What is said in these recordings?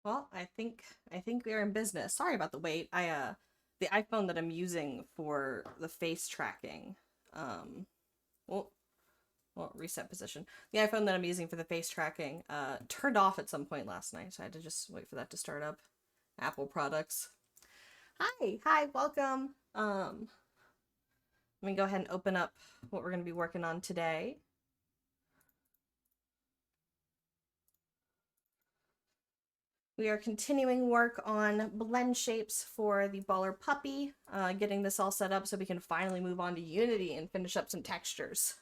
Well, I think we are in business. Sorry about the wait. The iPhone that I'm using for the face tracking, um, well, reset position. The iPhone that I'm using for the face tracking, turned off at some point last night, so I had to just wait for that to start up. Apple products. Hi, welcome. Let me go ahead and open up what we're going to be working on today. We are continuing work on blend shapes for the baller puppy, getting this all set up so we can finally move on to Unity and finish up some textures.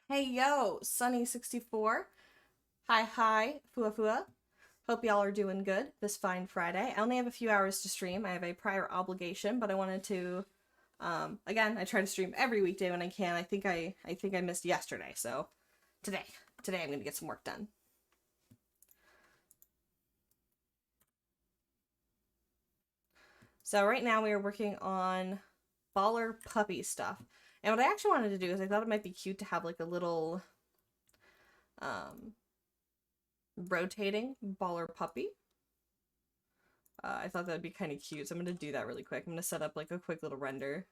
Hey yo, Sunny64. Hi, Fua Fua. Hope y'all are doing good this fine Friday. I only have a few hours to stream. I have a prior obligation, but I wanted to again, I try to stream every weekday when I can. I think I missed yesterday, so today I'm gonna get some work done. So right now we are working on baller puppy stuff. And what I actually wanted to do is I thought it might be cute to have like a little um rotating baller puppy. I thought that would be kind of cute, so I'm gonna do that really quick. I'm gonna set up like a quick little render.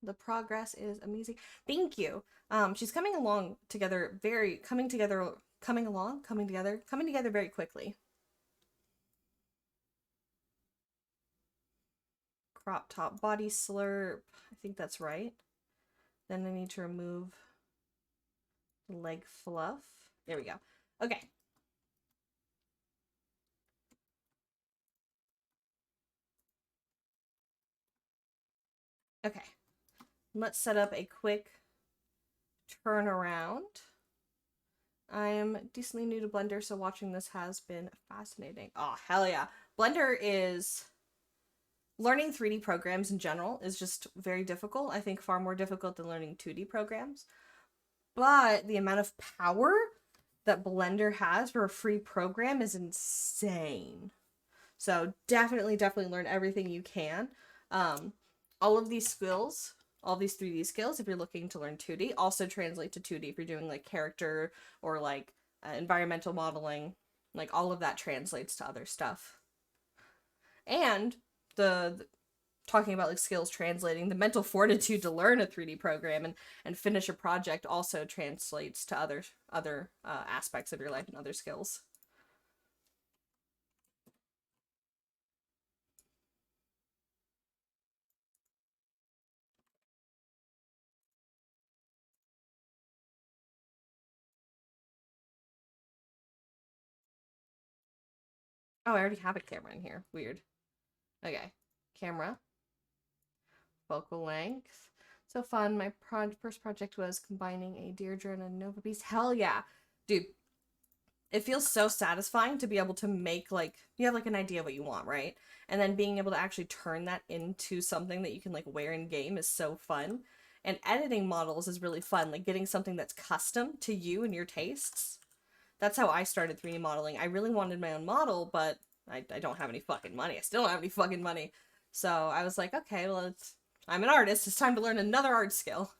The progress is amazing. Thank you. She's coming along together very coming together very quickly. Crop top body slurp. I think that's right. Then I need to remove the leg fluff. There we go. Okay. Okay. Let's set up a quick turnaround. I am decently new to Blender, so watching this has been fascinating. Oh, hell yeah. Blender is learning 3D programs in general is just very difficult. I think far more difficult than learning 2D programs. But the amount of power that Blender has for a free program is insane. So definitely learn everything you can. Um, all of these skills, all these 3D skills, if you're looking to learn 2D, also translate to 2D if you're doing like character or like environmental modeling. Like all of that translates to other stuff. And the talking about like skills translating, the mental fortitude to learn a 3D program and finish a project also translates to other aspects of your life and other skills. Oh, I already have a camera in here. Weird. Okay. Camera. Focal length. So fun. My first project was combining a Deirdre and a Nova Beast. Hell yeah. Dude, it feels so satisfying to be able to make like you have like an idea of what you want, right? And then being able to actually turn that into something that you can like wear in game is so fun. And editing models is really fun, like getting something that's custom to you and your tastes. That's how I started 3D modeling. I really wanted my own model, but I don't have any fucking money. I still don't have any fucking money. So I was like, okay, well, I'm an artist. It's time to learn another art skill.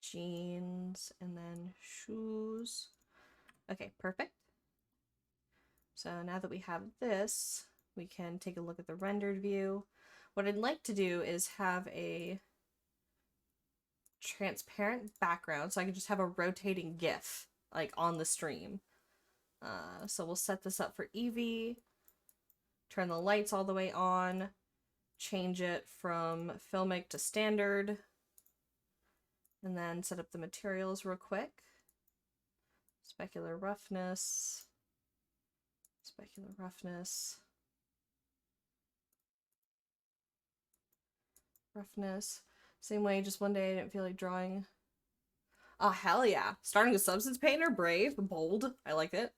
Jeans and then shoes. Okay, perfect. So now that we have this, we can take a look at the rendered view. What I'd like to do is have a transparent background so I can just have a rotating GIF like on the stream. So we'll set this up for Eevee, turn the lights all the way on, change it from filmic to standard, and then set up the materials real quick. Specular roughness, specular roughness. Roughness. Same way, just one day I didn't feel like drawing. Oh, hell yeah. Starting with Substance Painter, brave, bold. I liked it.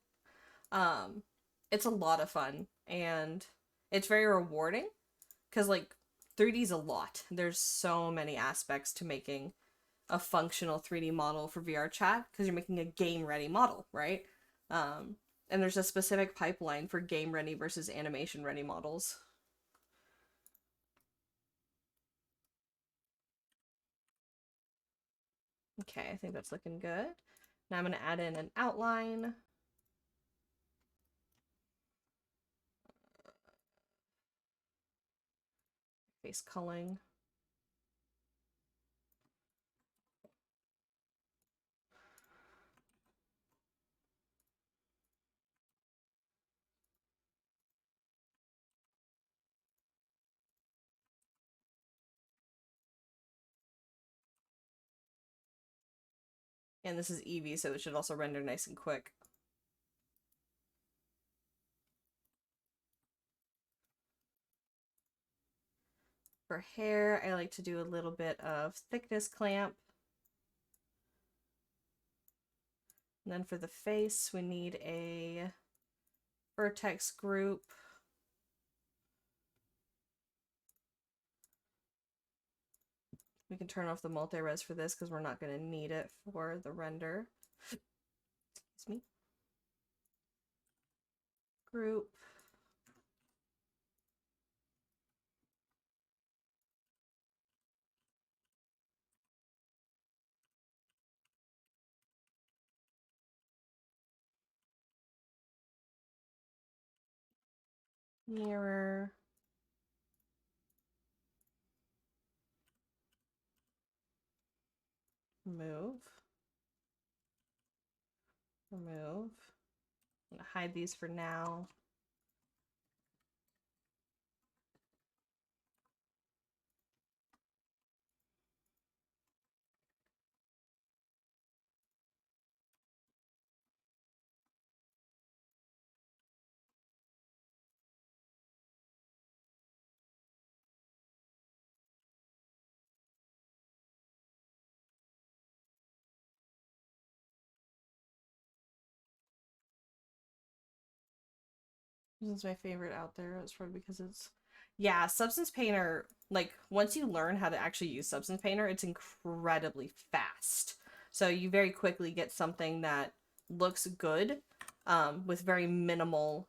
Um, it's a lot of fun, and it's very rewarding, because, like, 3D is a lot. There's so many aspects to making a functional 3D model for VRChat, because you're making a game-ready model, right? And there's a specific pipeline for game-ready versus animation-ready models. Okay, I think that's looking good. Now I'm going to add in an outline. Face culling. And this is Eevee, so it should also render nice and quick. For hair, I like to do a little bit of thickness clamp. And then for the face, we need a vertex group. We can turn off the multi-res for this because we're not going to need it for the render. Excuse me. Group. Mirror. Remove. Remove. I'm going to hide these for now. This is my favorite out there. It's probably because it's... Yeah, Substance Painter, like, once you learn how to actually use Substance Painter, it's incredibly fast. So you very quickly get something that looks good, with very minimal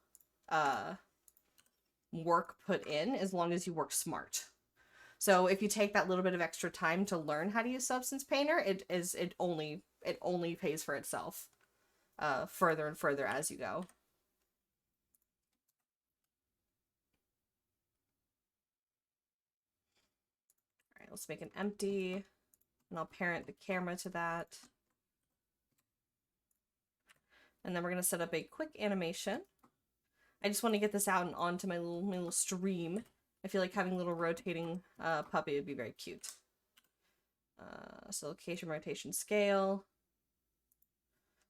work put in, as long as you work smart. So if you take that little bit of extra time to learn how to use Substance Painter, it only pays for itself further and further as you go. All right, let's make an empty, and I'll parent the camera to that. And then we're going to set up a quick animation. I just want to get this out and onto my little stream. I feel like having a little rotating puppy would be very cute. So location, rotation, scale.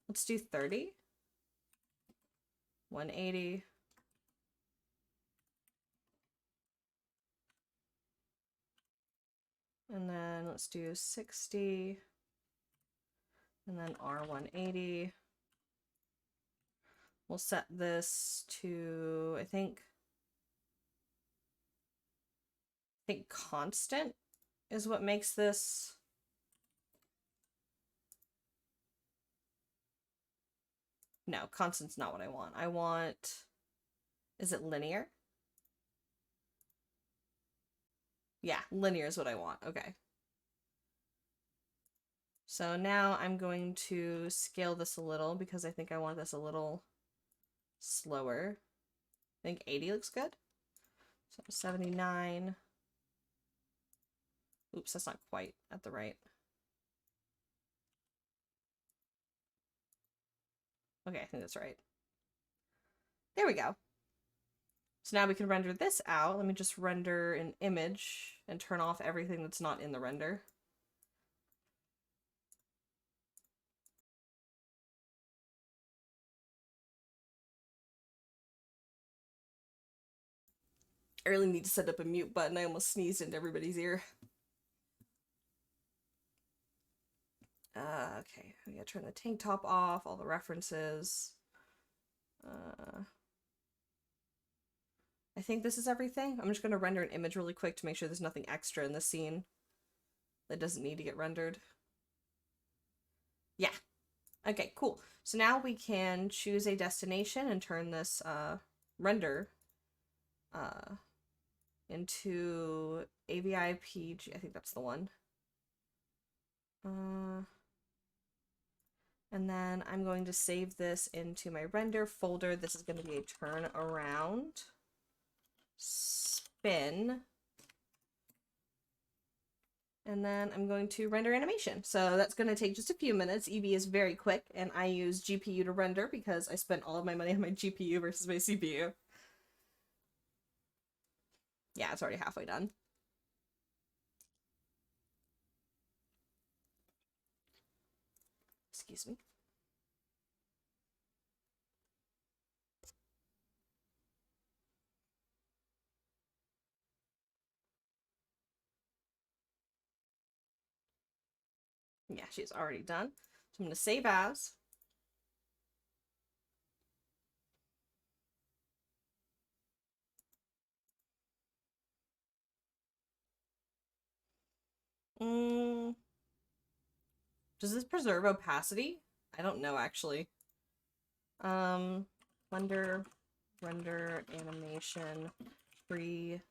Let's do 30. 180. And then let's do 60. And then R180. We'll set this to, I think constant is what makes this. No, constant's not what I want. I want, is it linear? Yeah, linear is what I want. Okay. So now I'm going to scale this a little because I think I want this a little slower. I think 80 looks good. So 79. Oops, that's not quite at the right. Okay, I think that's right. There we go. So now we can render this out. Let me just render an image and turn off everything that's not in the render. I really need to set up a mute button. I almost sneezed into everybody's ear. Okay, we gotta turn the tank top off, all the references. I think this is everything. I'm just gonna render an image really quick to make sure there's nothing extra in the scene that doesn't need to get rendered. Yeah. Okay, cool. So now we can choose a destination and turn this render into AVIPG. I think that's the one. And then I'm going to save this into my render folder. This is going to be a turn around, spin, and then I'm going to render animation. So that's going to take just a few minutes. Eevee is very quick, and I use GPU to render because I spent all of my money on my GPU versus my CPU. Yeah, it's already halfway done. Excuse me. Yeah, she's already done. So I'm going to save as. Does this preserve opacity? I don't know, actually. Render animation, preserve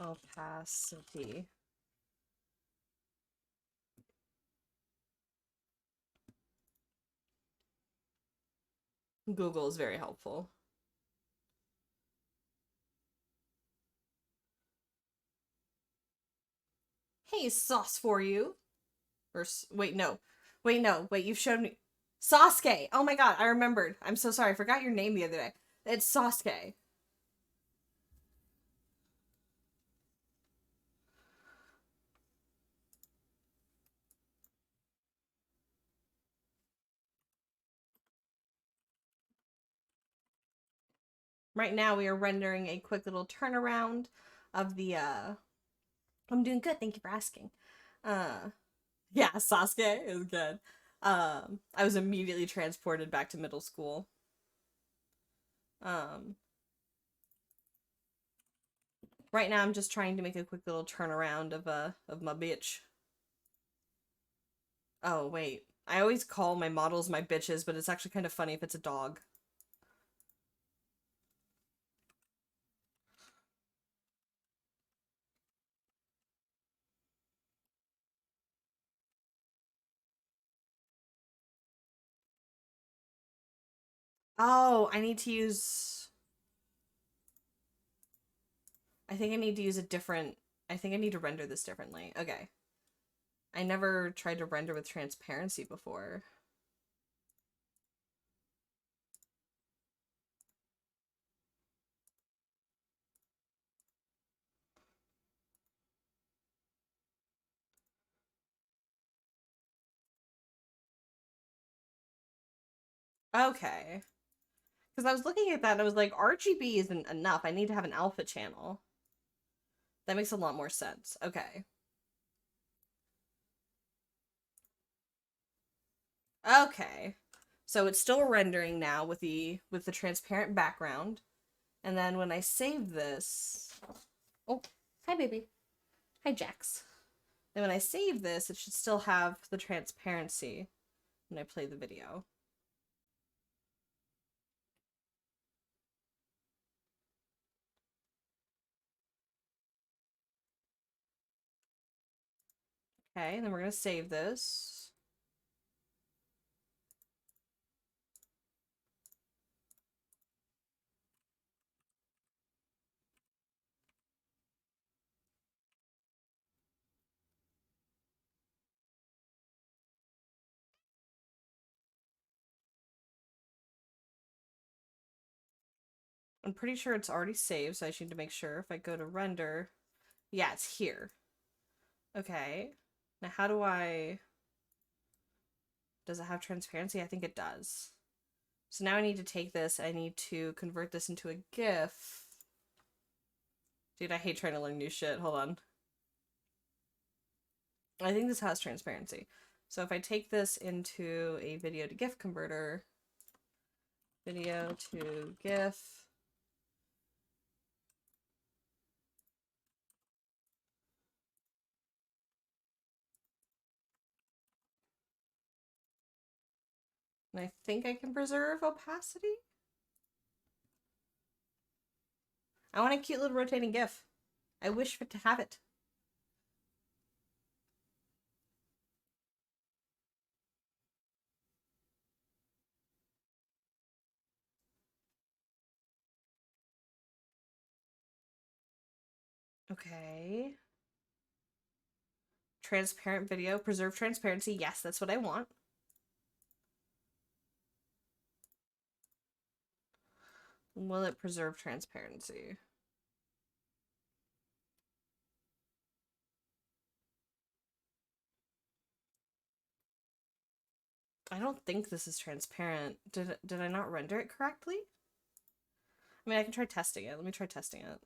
opacity. Google is very helpful. Hey, sauce for you. Or, wait, no. Wait, no. Wait, you've shown me. Sasuke! Oh my god, I remembered. I'm so sorry. I forgot your name the other day. It's Sasuke. Right now, we are rendering a quick little turnaround of the, I'm doing good, thank you for asking. Yeah, Sasuke is good. I was immediately transported back to middle school. Right now I'm just trying to make a quick little turnaround of my bitch. Oh, wait. I always call my models my bitches, but it's actually kind of funny if it's a dog. Oh, I need to use... I think I need to use a different... I think I need to render this differently. Okay. I never tried to render with transparency before. Okay. Because I was looking at that and I was like, RGB isn't enough. I need to have an alpha channel. That makes a lot more sense. Okay. Okay. So it's still rendering now with the transparent background. And then when I save this, oh, hi baby. Hi Jax. And when I save this, it should still have the transparency when I play the video. Okay, and then we're gonna save this. I'm pretty sure it's already saved, so I just need to make sure if I go to render. Yeah, it's here. Okay. Now how do I... Does it have transparency? I think it does. So now I need to take this, I need to convert this into a GIF. Dude, I hate trying to learn new shit. Hold on. I think this has transparency. So if I take this into a video to GIF converter, video to GIF, and I think I can preserve opacity. I want a cute little rotating GIF. I wish to have it. Okay. Transparent video, preserve transparency. Yes, that's what I want. Will it preserve transparency? I don't think this is transparent. Did I not render it correctly? I mean, I can try testing it. Let me try testing it.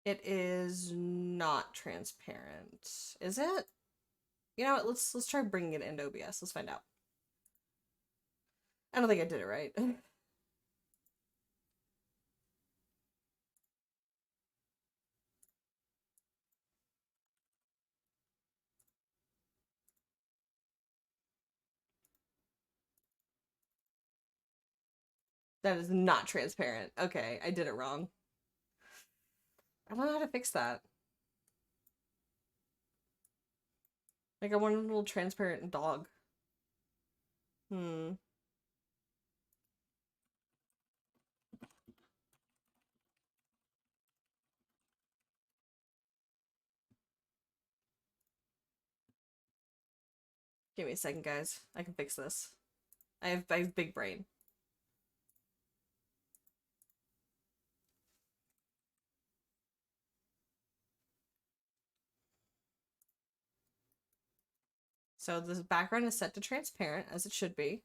It is not transparent. Is it? You know what? Let's try bringing it into OBS. Let's find out. I don't think I did it right. That is not transparent. Okay, I did it wrong. I don't know how to fix that. Like, I want a little transparent dog. Hmm. Give me a second, guys. I can fix this. I have big brain. So this background is set to transparent, as it should be.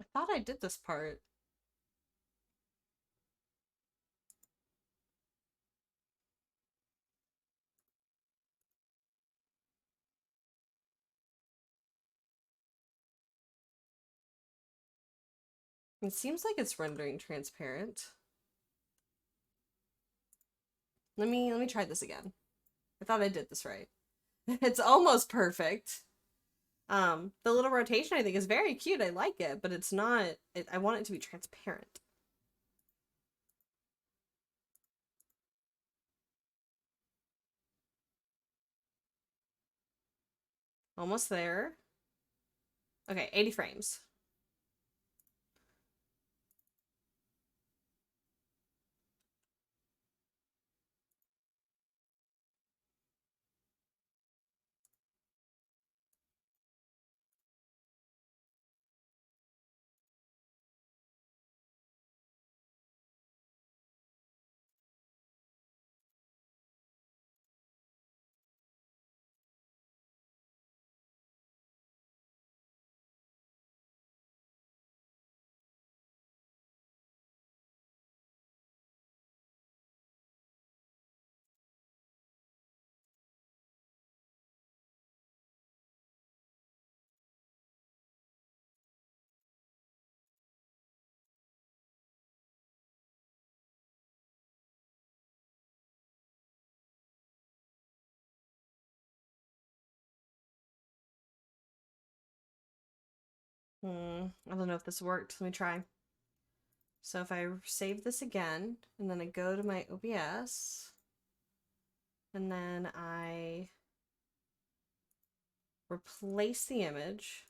I thought I did this part. It seems like it's rendering transparent. Let me try this again. I thought I did this right. It's almost perfect. The little rotation I think is very cute. I like it, but it's not. I want it to be transparent. Almost there. Okay, 80 frames. I don't know if this worked. Let me try. So if I save this again, and then I go to my OBS, and then I replace the image.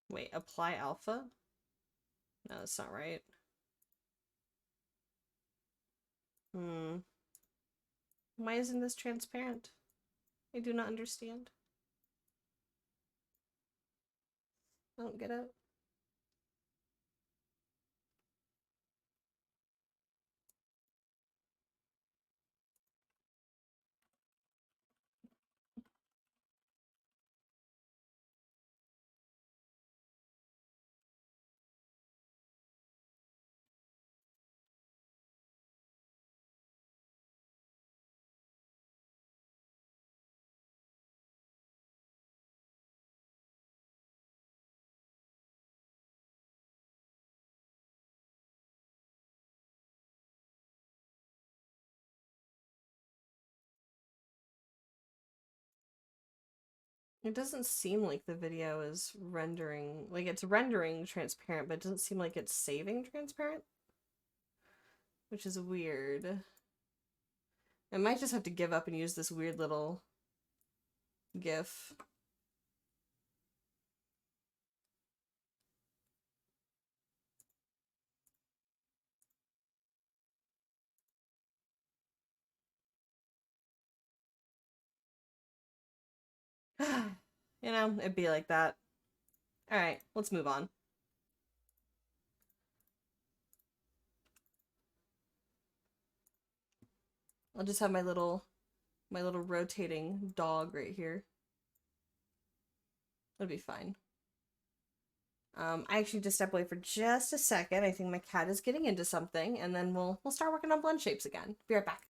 Wait, apply alpha? No, that's not right. Why isn't this transparent? I do not understand. I don't get it. It doesn't seem like the video is rendering, like it's rendering transparent, but it doesn't seem like it's saving transparent, which is weird. I might just have to give up and use this weird little GIF. You know, it'd be like that. All right, let's move on. I'll just have my little rotating dog right here. It'll be fine. I actually just step away for just a second. I think my cat is getting into something, and then we'll start working on blend shapes again. Be right back.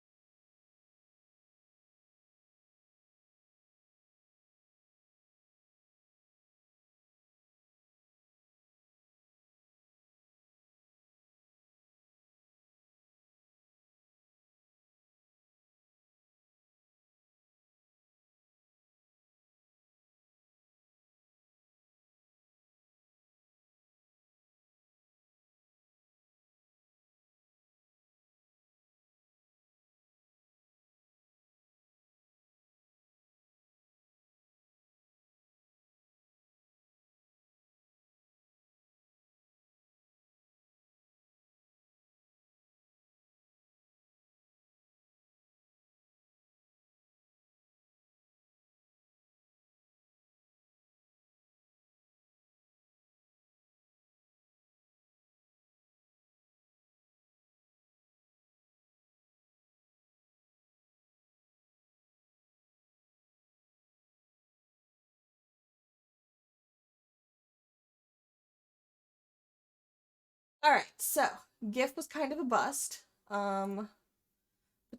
All right, so GIF was kind of a bust. But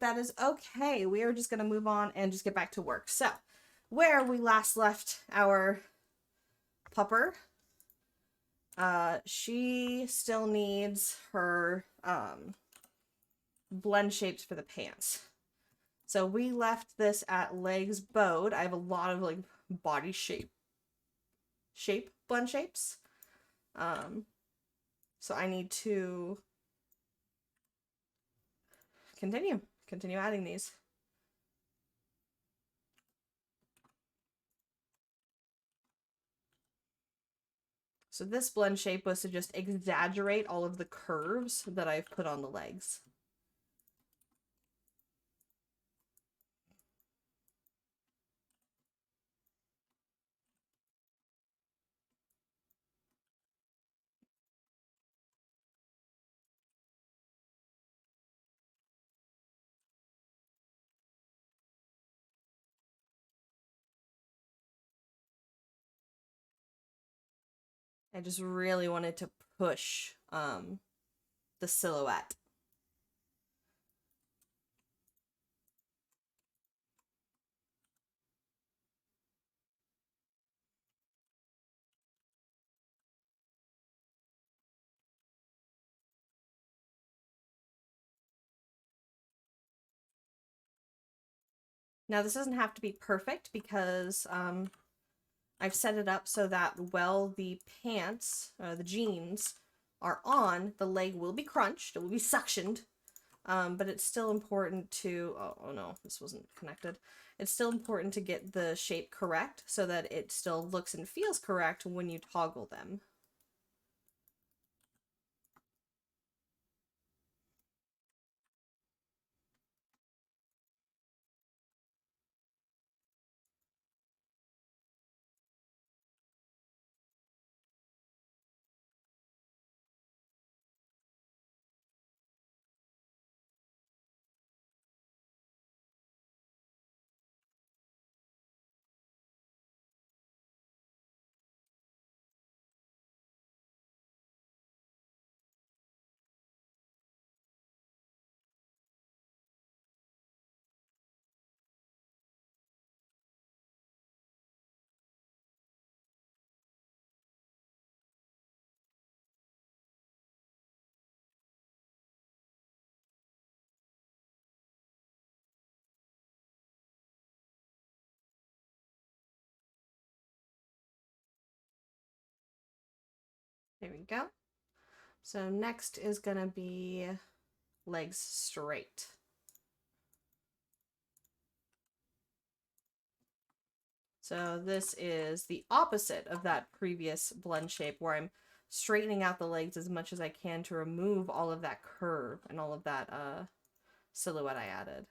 that is okay. We are just gonna move on and just get back to work. So, where we last left our pupper, she still needs her blend shapes for the pants. So we left this at legs bowed. I have a lot of like body shape blend shapes. So I need to continue adding these. So this blend shape was to just exaggerate all of the curves that I've put on the legs. I just really wanted to push the silhouette. Now this doesn't have to be perfect because I've set it up so that while the pants, the jeans, are on, the leg will be crunched, it will be suctioned, but it's still important to, oh no, this wasn't connected. It's still important to get the shape correct so that it still looks and feels correct when you toggle them. There we go. So next is gonna be legs straight. So this is the opposite of that previous blend shape where I'm straightening out the legs as much as I can to remove all of that curve and all of that silhouette I added.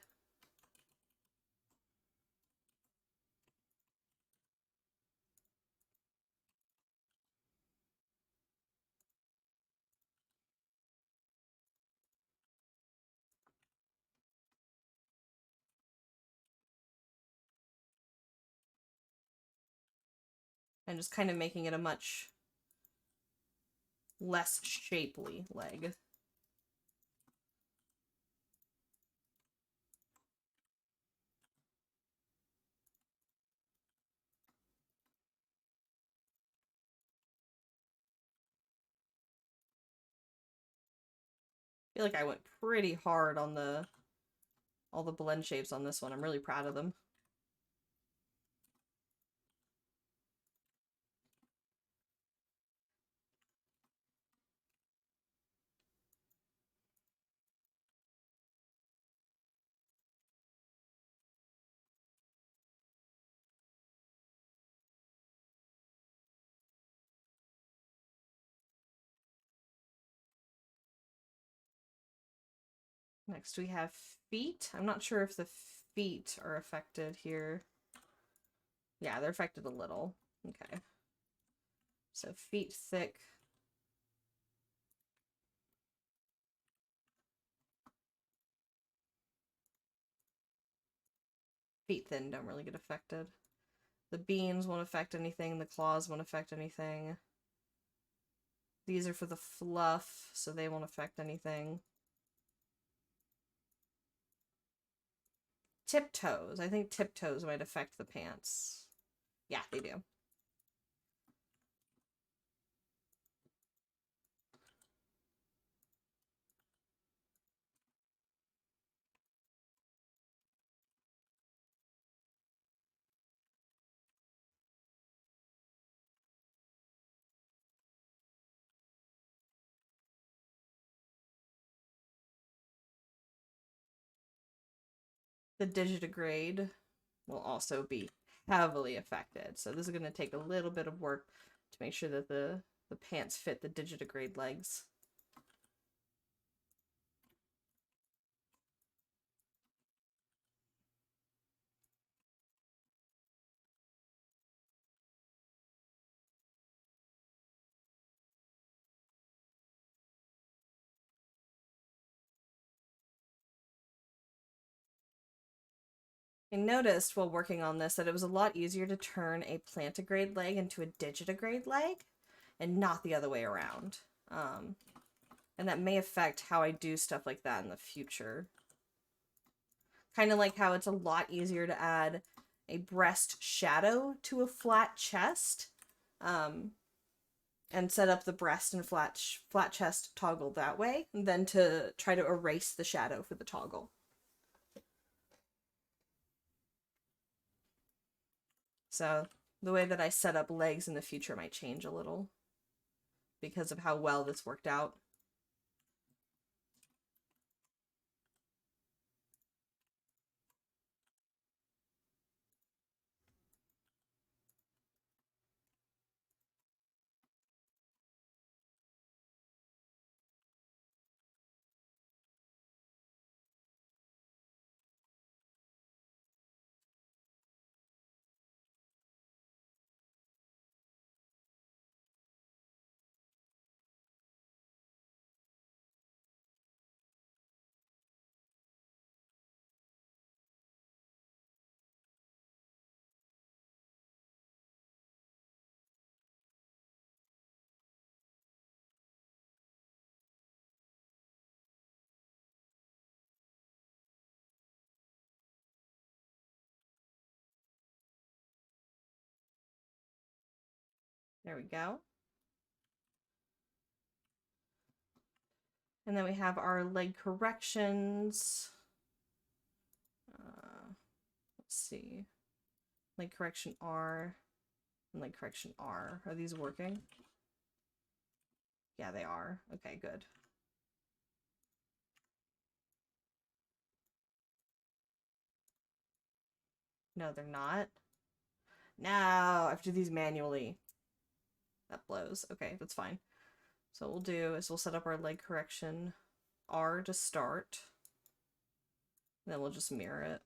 And just kind of making it a much less shapely leg. I feel like I went pretty hard on all the blend shapes on this one. I'm really proud of them. Next we have feet. I'm not sure if the feet are affected here. Yeah, they're affected a little. Okay. So feet thick. Feet thin don't really get affected. The beans won't affect anything. The claws won't affect anything. These are for the fluff, so they won't affect anything. Tiptoes. I think tiptoes might affect the pants. Yeah, they do. The digitigrade will also be heavily affected. So this is going to take a little bit of work to make sure that the pants fit the digitigrade legs. I noticed while working on this that it was a lot easier to turn a plantigrade leg into a digitigrade leg and not the other way around. And that may affect how I do stuff like that in the future. Kind of like how it's a lot easier to add a breast shadow to a flat chest, and set up the breast and flat chest toggle that way than to try to erase the shadow for the toggle. So the way that I set up legs in the future might change a little because of how well this worked out. There we go. And then we have our leg corrections. Let's see. Leg correction R and leg correction R. Are these working? Yeah, they are. Okay, good. No, they're not. Now, I have to do these manually. That blows. Okay, that's fine. So what we'll do is we'll set up our leg correction R to start. Then we'll just mirror it.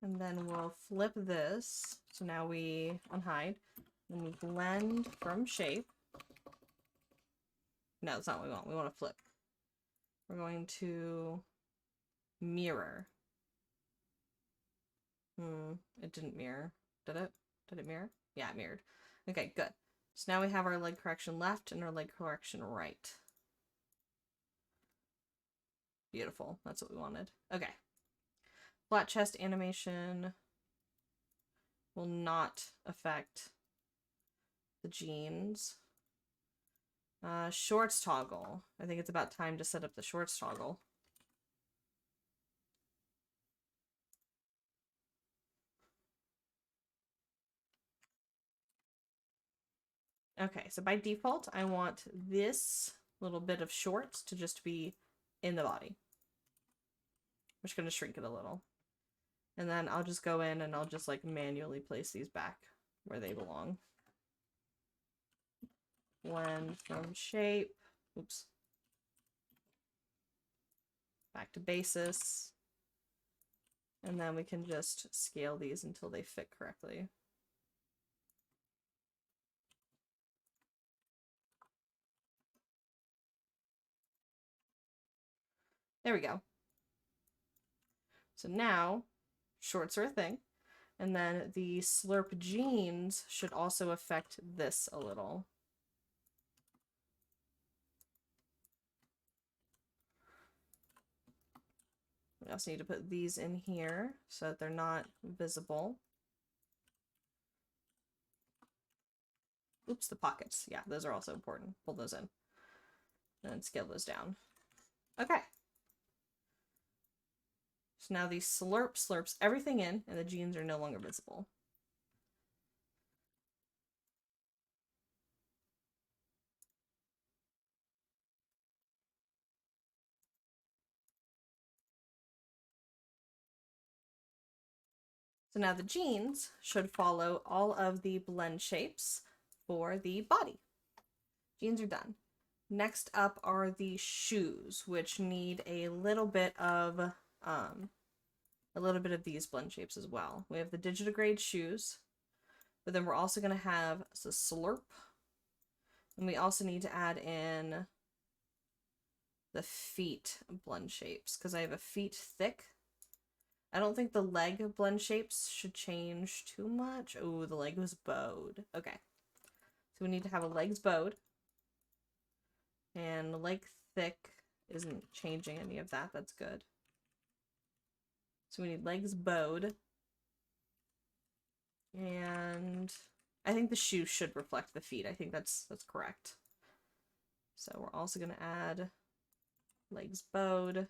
And then we'll flip this. So now we unhide. Then we blend from shape. No, that's not what we want. We want to flip. We're going to mirror. It didn't mirror. Did it? Did it mirror? Yeah, it mirrored. Okay, good. So now we have our leg correction left and our leg correction right. Beautiful. That's what we wanted. Okay. Flat chest animation will not affect the jeans. Shorts toggle. I think it's about time to set up the shorts toggle. Okay, so by default, I want this little bit of shorts to just be in the body. I'm just going to shrink it a little. And then I'll just go in and I'll just like manually place these back where they belong. Blend from shape. Oops. back to basis. And then we can just scale these until they fit correctly. There we go. So now, shorts are a thing. And then the slurp jeans should also affect this a little. We also need to put these in here so that they're not visible. Oops, the pockets. Yeah, those are also important. Pull those in. And scale those down. Okay. So now the slurp slurps everything in, and the jeans are no longer visible. So now the jeans should follow all of the blend shapes for the body. Jeans are done. Next up are the shoes, which need a little bit of these blend shapes as well. We have the digitigrade shoes, but then we're also going to have the slurp, and we also need to add in the feet blend shapes because I have a feet thick. I don't think the leg blend shapes should change too much. Oh, the leg was bowed. Okay. So we need to have a legs bowed. And leg thick isn't changing any of that. That's good. So we need legs bowed. And I think the shoe should reflect the feet. I think that's correct. So we're also going to add legs bowed.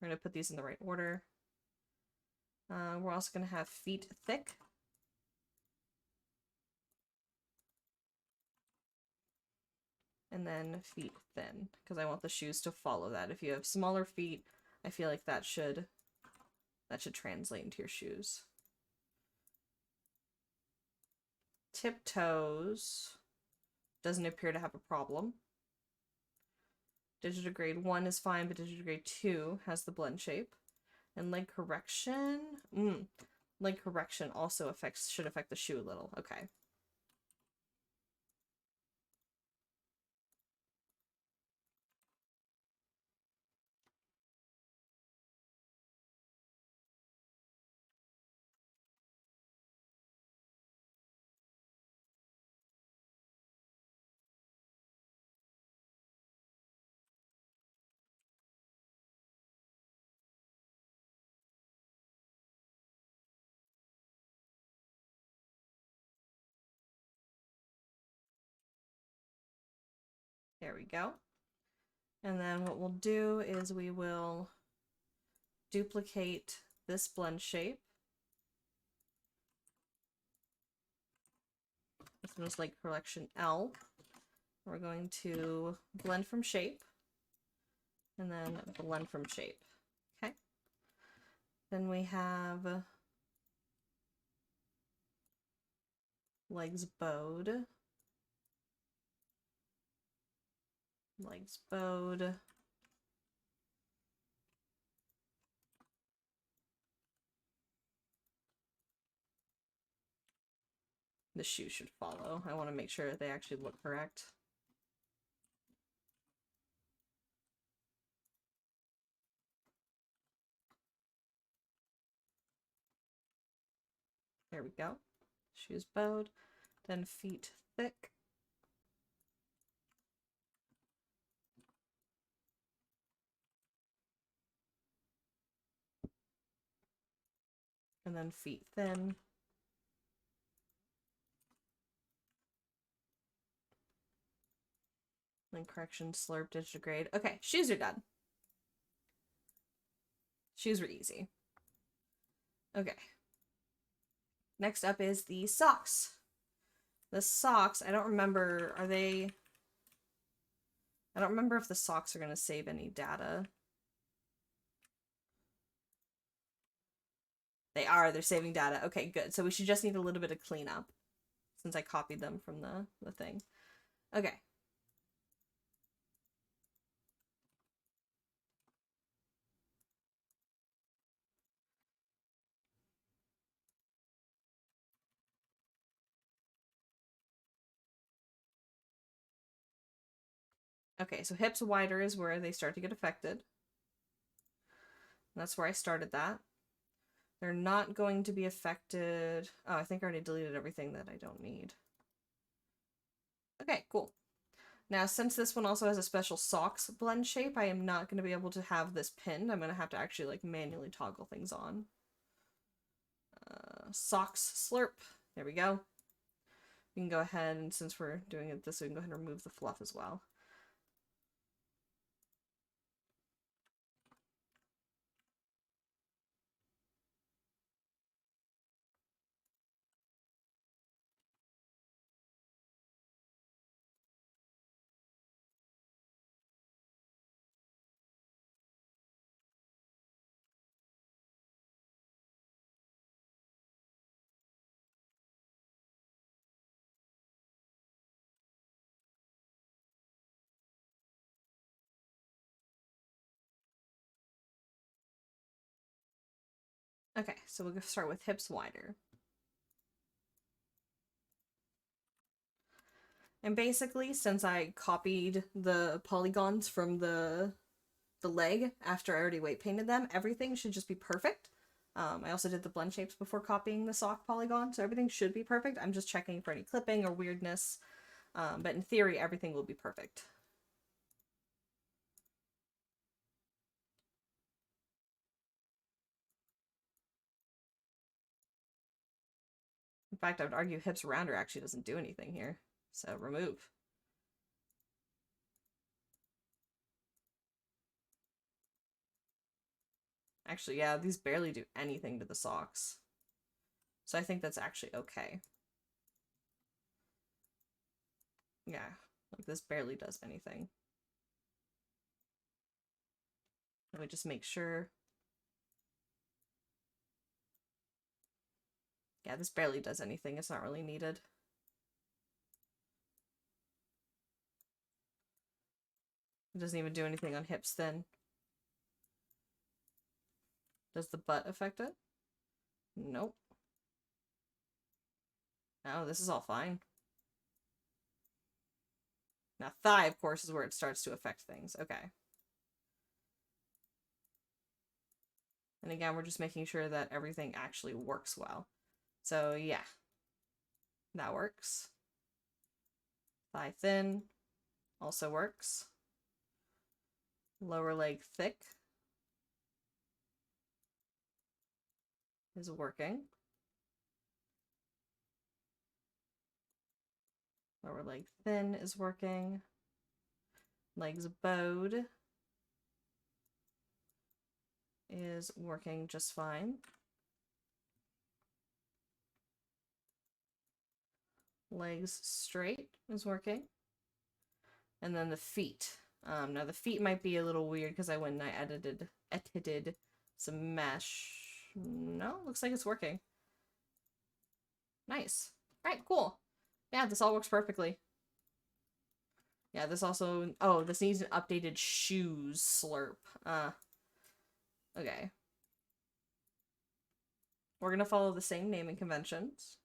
We're going to put these in the right order. We're also going to have feet thick. And then feet thin, because I want the shoes to follow that. If you have smaller feet, I feel like that should translate into your shoes. Tiptoes doesn't appear to have a problem. Digitigrade 1 is fine, but digitigrade 2 has the blend shape. And leg correction, leg correction also should affect the shoe a little. Okay. There we go. And then what we'll do is we will duplicate this blend shape. This one's like collection L. We're going to blend from shape and then blend from shape. Okay. Then we have legs bowed. Legs bowed. The shoe should follow. I want to make sure they actually look correct. There we go. Shoes bowed. Then feet thick. And then feet thin. Then correction, slurp, digitigrade. Okay, shoes are done. Shoes were easy. Okay. Next up is the socks. The socks, I don't remember, I don't remember if the socks are going to save any data. They are, they're saving data. Okay, good. So we should just need a little bit of cleanup since I copied them from the thing. Okay. Okay, so hips wider is where they start to get affected. That's where I started that. They're not going to be affected. Oh, I think I already deleted everything that I don't need. Okay, cool. Now, since this one also has a special socks blend shape, I am not going to be able to have this pinned. I'm going to have to actually like manually toggle things on. Socks slurp. There we go. We can go ahead, and since we're doing it this way, we can go ahead and remove the fluff as well. Okay, so we'll start with hips wider. And basically, since I copied the polygons from the leg after I already weight painted them, everything should just be perfect. I also did the blend shapes before copying the sock polygon, so everything should be perfect. I'm just checking for any clipping or weirdness, but in theory, everything will be perfect. In fact, I would argue hips rounder actually doesn't do anything here, so remove. Actually, yeah, these barely do anything to the socks. So I think that's actually okay. Yeah, like this barely does anything. Let me just make sure. Yeah, this barely does anything. It's not really needed. It doesn't even do anything on hips thin. Does the butt affect it? Nope. No, this is all fine. Now thigh, of course, is where it starts to affect things. Okay. And again, we're just making sure that everything actually works well. So yeah, that works. Thigh thin also works. Lower leg thick is working. Lower leg thin is working. Legs bowed is working just fine. Legs straight is working. And then the feet. Now the feet might be a little weird because I went and I edited some mesh. No, looks like it's working. Nice. All right, cool. Yeah, this all works perfectly. Yeah, this also... Oh, this needs an updated shoes slurp. Okay. We're gonna follow the same naming conventions.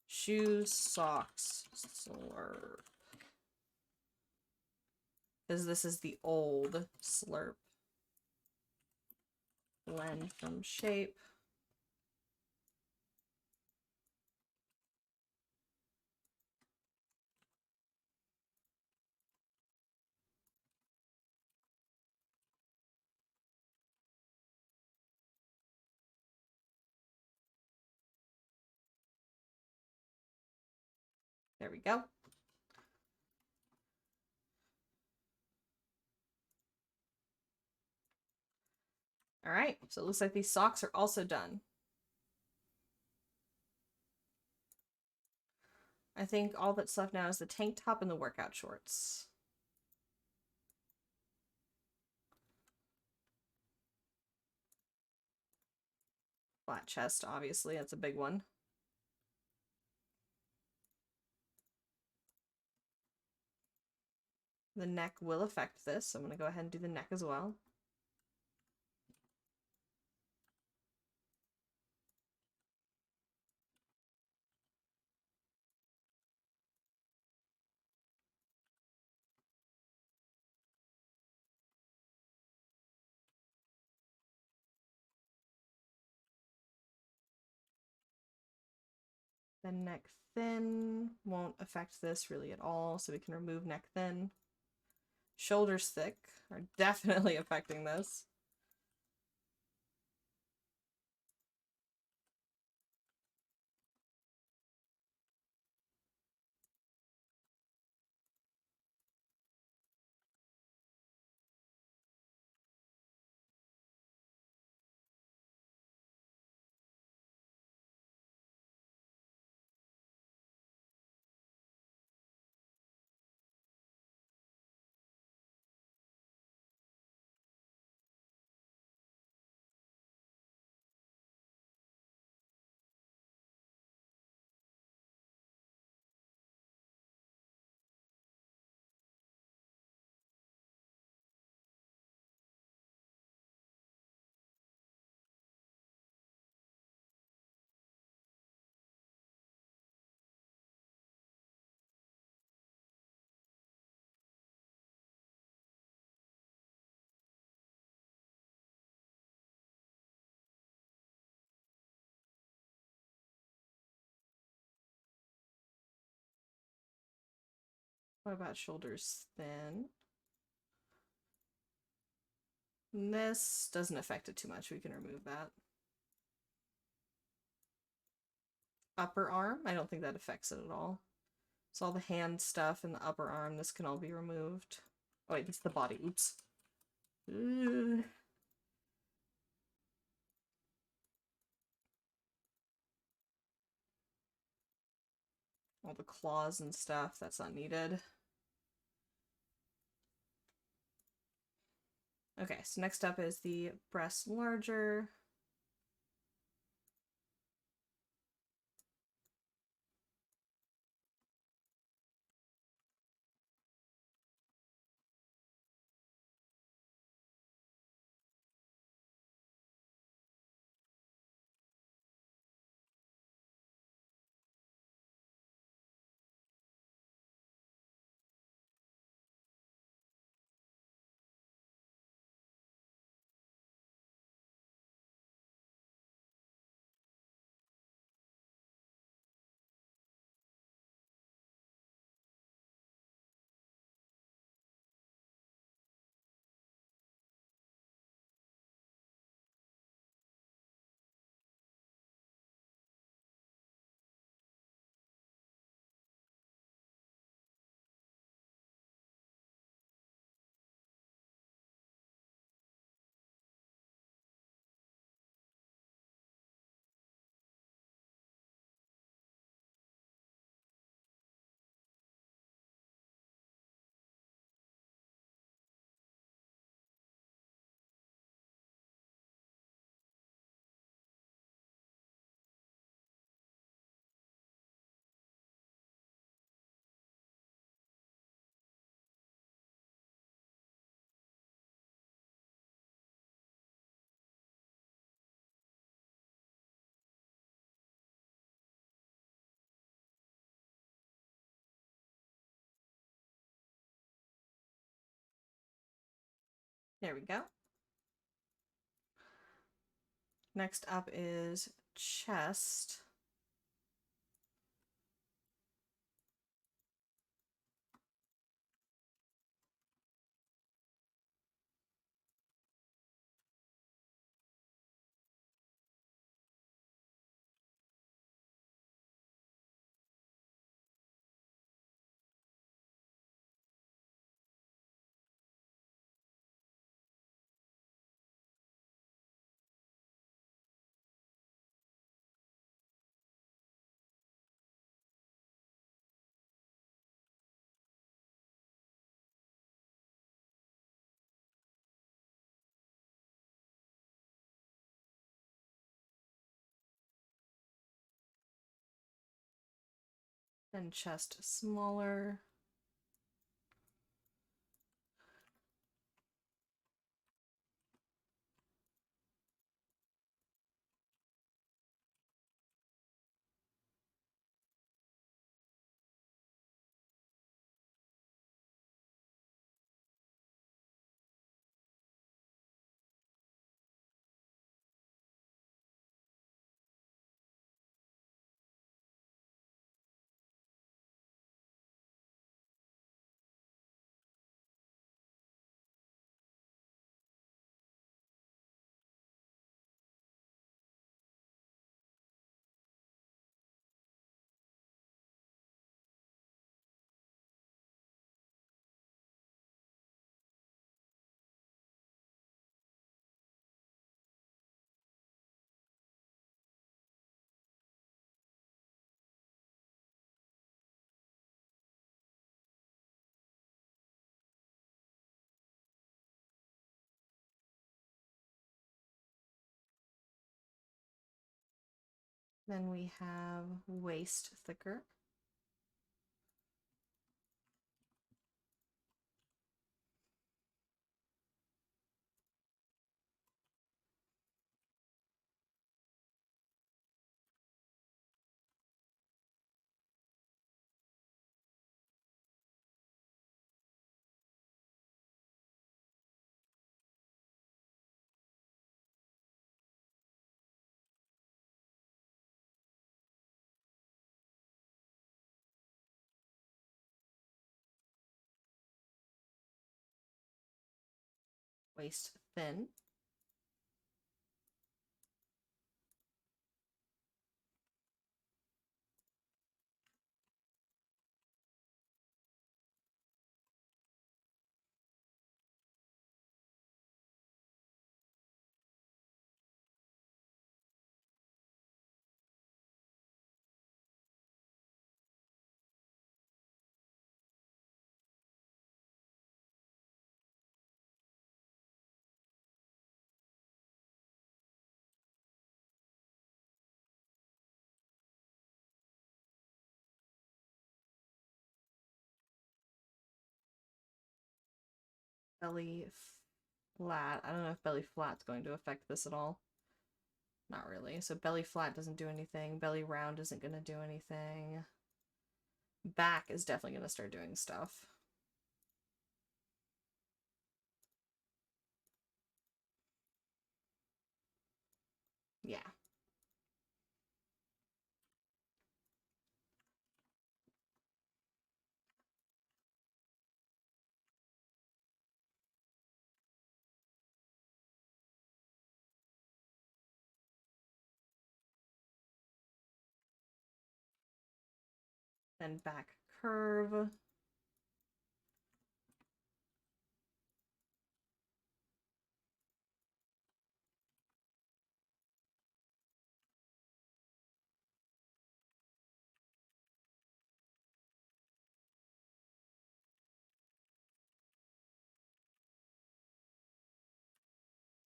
Shoes, socks, slurp. Because this is the old slurp. Blend from shape. There we go. All right, so it looks like these socks are also done. I think all that's left now is the tank top and the workout shorts. Flat chest, obviously, that's a big one. The neck will affect this, so I'm going to go ahead and do the neck as well. Then neck thin won't affect this really at all, so we can remove neck thin. Shoulders thick are definitely affecting this. What about shoulders thin? And this doesn't affect it too much. We can remove that. Upper arm, I don't think that affects it at all. So all the hand stuff and the upper arm, this can all be removed. Oh wait, this is the body. Oops. All the claws and stuff, that's not needed. Okay, so next up is the breast larger. There we go. Next up is chest. Then chest smaller. Then we have waist thicker. Waist thin. Belly flat. I don't know if belly flat's going to affect this at all. Not really. So belly flat doesn't do anything. Belly round isn't going to do anything. Back is definitely going to start doing stuff. Yeah. Then back curve.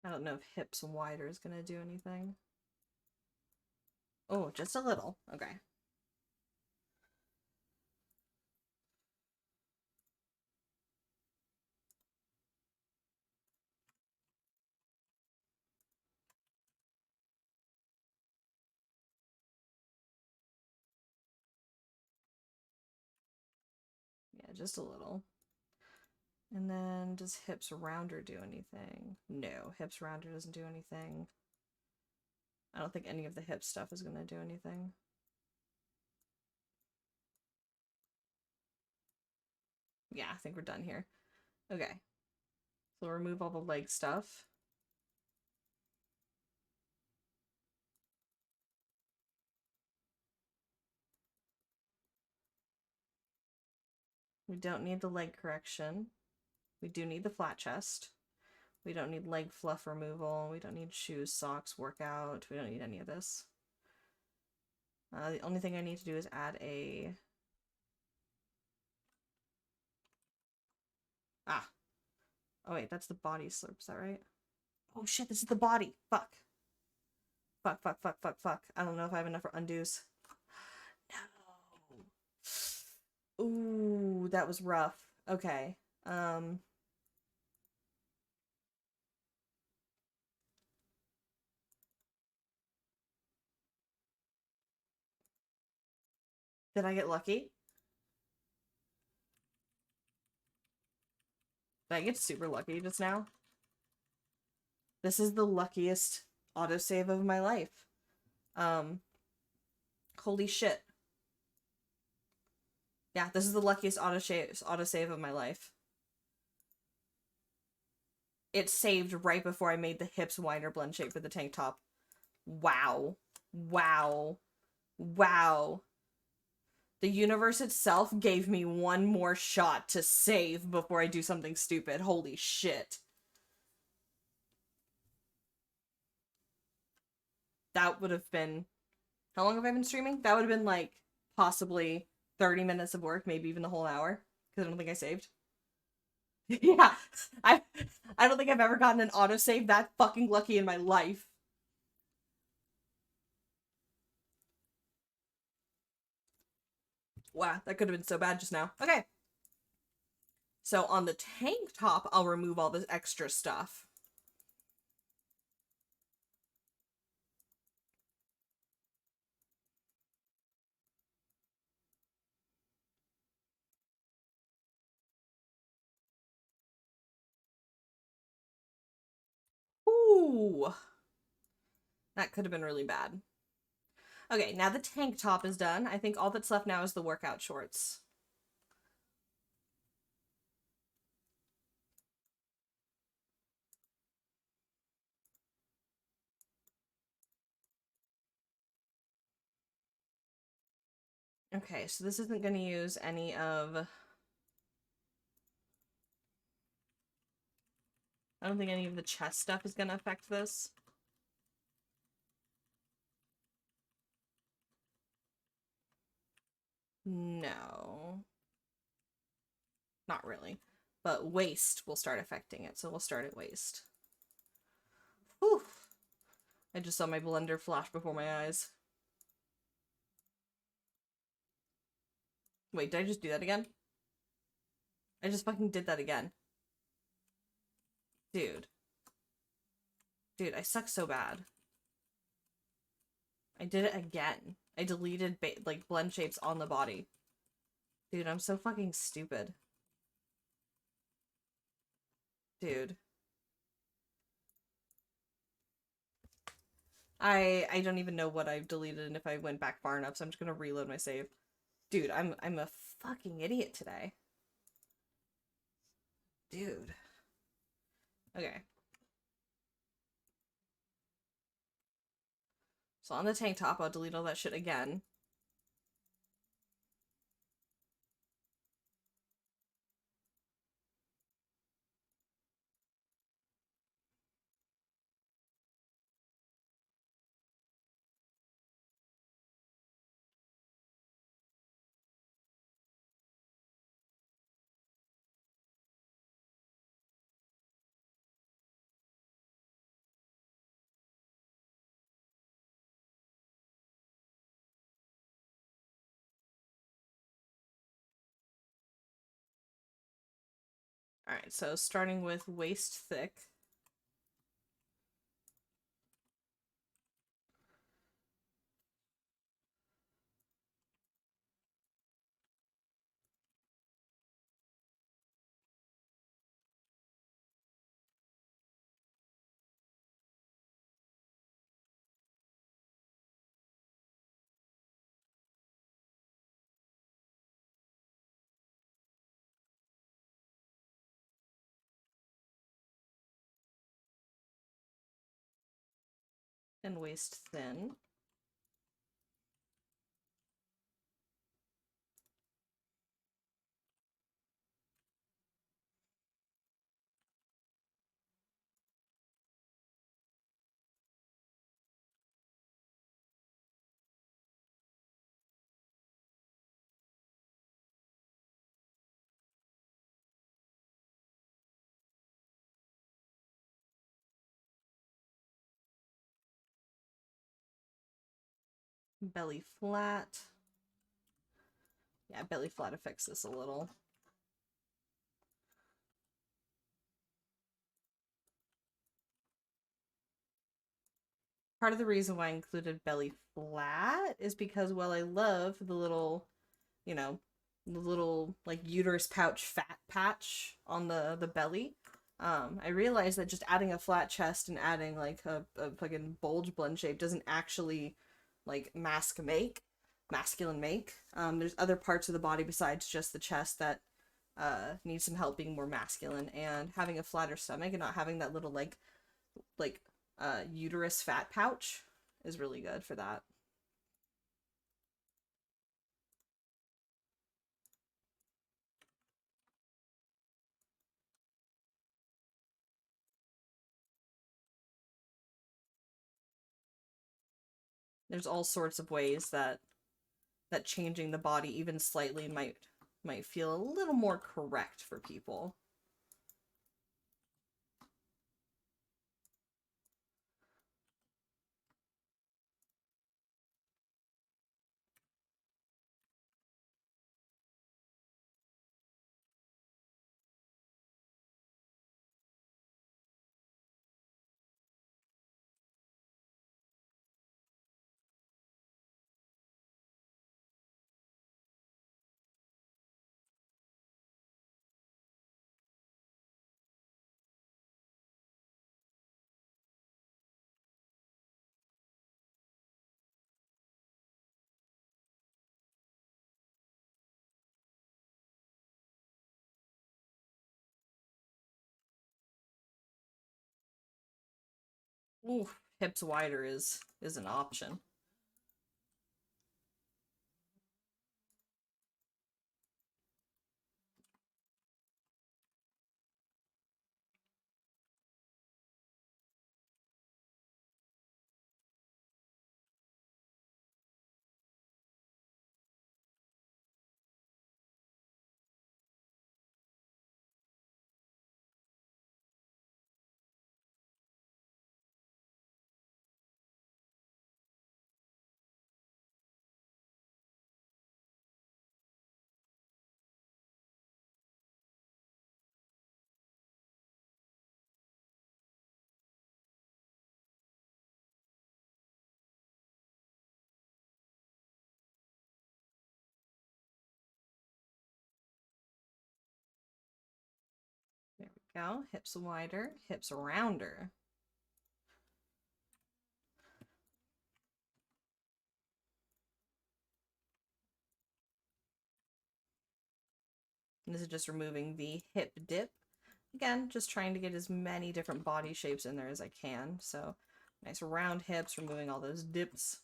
I don't know if hips wider is going to do anything. Oh, just a little. Okay. Yeah, just a little. And then does hips rounder do anything? No, hips rounder doesn't do anything. I don't think any of the hip stuff is going to do anything. Yeah, I think we're done here. Okay. So remove all the leg stuff. We don't need the leg correction. We do need the flat chest. We don't need leg fluff removal. We don't need shoes, socks, workout. We don't need any of this. The only thing I need to do is add a... Ah. Oh wait, that's the body slurp, is that right? Oh shit, this is the body. Fuck. Fuck, fuck, fuck, fuck, fuck. I don't know if I have enough for undos. No. Ooh, that was rough. Okay. Did I get lucky? Did I get super lucky just now? This is the luckiest autosave of my life. Holy shit. Yeah, this is the luckiest autosave of my life. It saved right before I made the hips wider blend shape for the tank top. Wow. Wow. Wow. The universe itself gave me one more shot to save before I do something stupid. Holy shit. That would have been... How long have I been streaming? That would have been like possibly 30 minutes of work, maybe even the whole hour. Because I don't think I saved. Yeah. I don't think I've ever gotten an autosave that fucking lucky in my life. Wow, that could have been so bad just now. Okay. So on the tank top, I'll remove all this extra stuff. Ooh. That could have been really bad. Okay, now the tank top is done. I think all that's left now is the workout shorts. Okay, so this isn't going to use any of... I don't think any of the chest stuff is going to affect this. No. Not really. But waist will start affecting it, so we'll start at waist. Whew. I just saw my blender flash before my eyes. Wait, did I just do that again? I just fucking did that again. Dude. Dude, I suck so bad. I did it again. I deleted, like, blend shapes on the body. Dude, I'm so fucking stupid. Dude. I don't even know what I've deleted and if I went back far enough, so I'm just gonna reload my save. Dude, I'm a fucking idiot today. Dude. Okay. So on the tank top, I'll delete all that shit again. Alright, so starting with waist thick. And waist thin. Belly flat. Yeah, belly flat affects this a little. Part of the reason why I included belly flat is because while I love the little, you know, the little like uterus pouch fat patch on the belly, I realized that just adding a flat chest and adding like a fucking bulge blend shape doesn't actually like masculine make. There's other parts of the body besides just the chest that need some help being more masculine, and having a flatter stomach and not having that little like uterus fat pouch is really good for that. There's all sorts of ways that changing the body even slightly might feel a little more correct for people. Ooh, hips wider is an option. There we go. Hips wider, hips rounder. And this is just removing the hip dip. Again, just trying to get as many different body shapes in there as I can. So nice round hips, removing all those dips.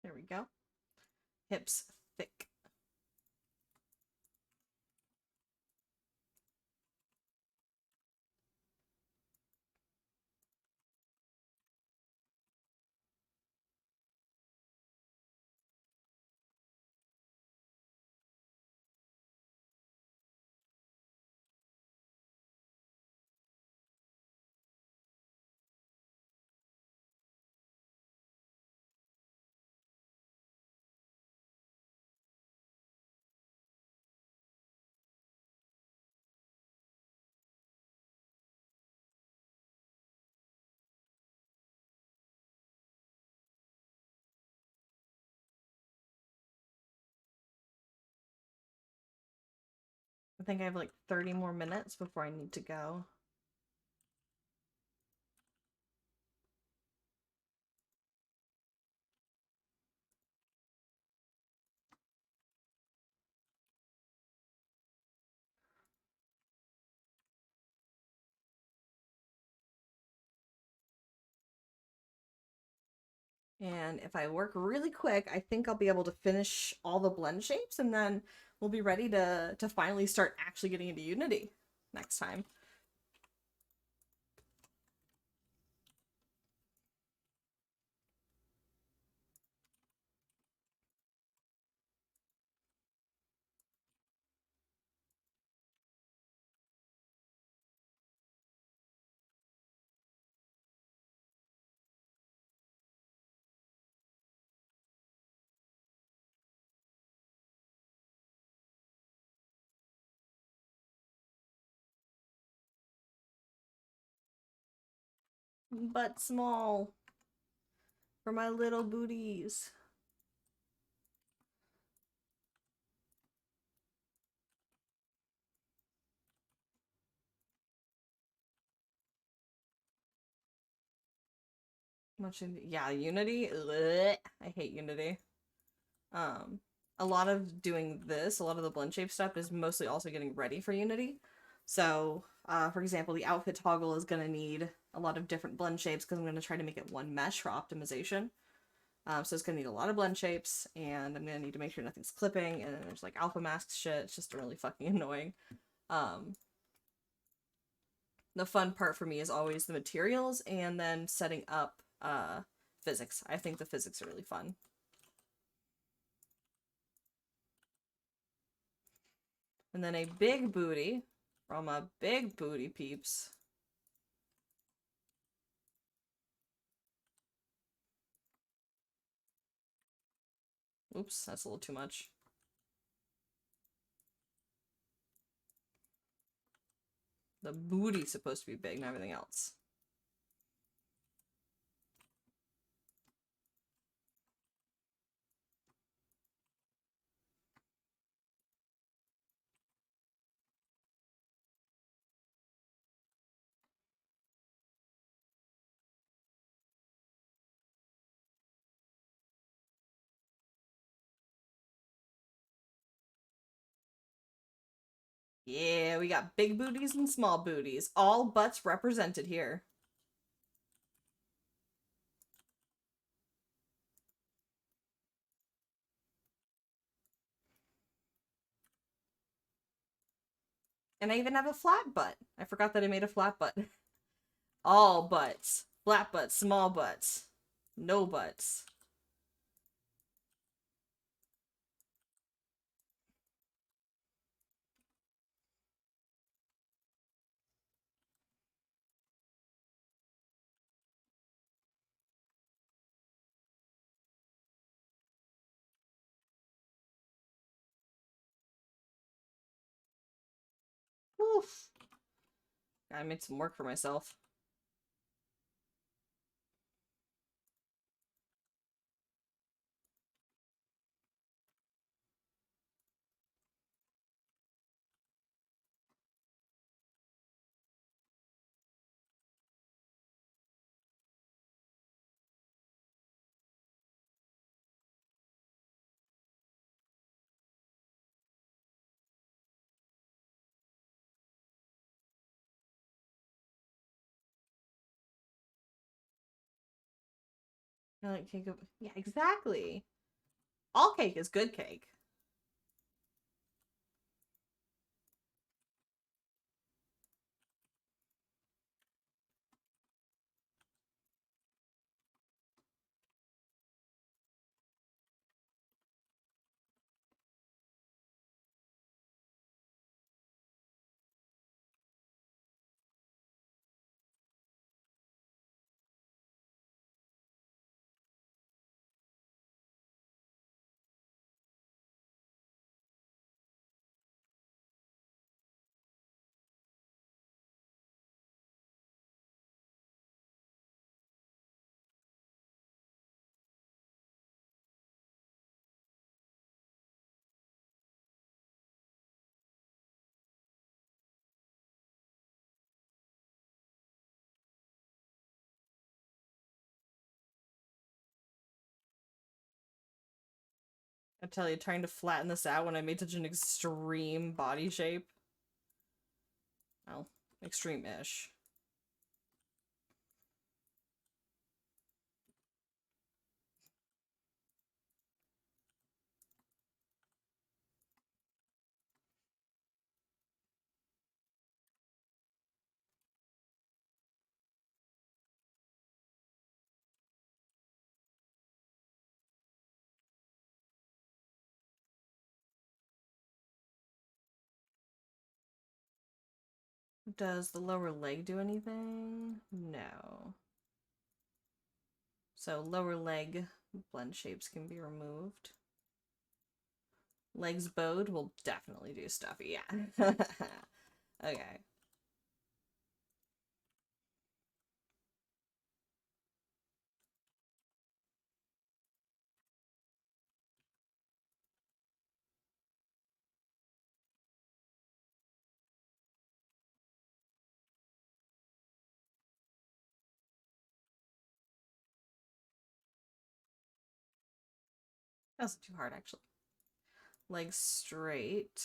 There we go. Hips thick. I think I have like 30 more minutes before I need to go. And if I work really quick, I think I'll be able to finish all the blend shapes, and then we'll be ready to finally start actually getting into Unity next time. But small for my little booties. Much in, yeah, Unity. Ugh, I hate Unity. Um, a lot of doing this, a lot of the blend shape stuff is mostly also getting ready for Unity. So, for example, the outfit toggle is going to need a lot of different blend shapes because I'm going to try to make it one mesh for optimization. So it's going to need a lot of blend shapes, and I'm going to need to make sure nothing's clipping, and there's like alpha mask shit. It's just really fucking annoying. The fun part for me is always the materials and then setting up physics. I think the physics are really fun. And then a big booty from a big booty peeps. Oops, that's a little too much. The booty's supposed to be big, not everything else. Yeah, we got big booties and small booties. All butts represented here. And I even have a flat butt. I forgot that I made a flat butt. All butts. Flat butts, small butts. No butts. Oof. I made some work for myself. I like cake of... Yeah, exactly. All cake is good cake. I tell you, trying to flatten this out when I made such an extreme body shape. Well, extreme-ish. Does the lower leg do anything? No. So lower leg blend shapes can be removed. Legs bowed will definitely do stuff. Yeah. Okay. That wasn't too hard, actually. Legs straight.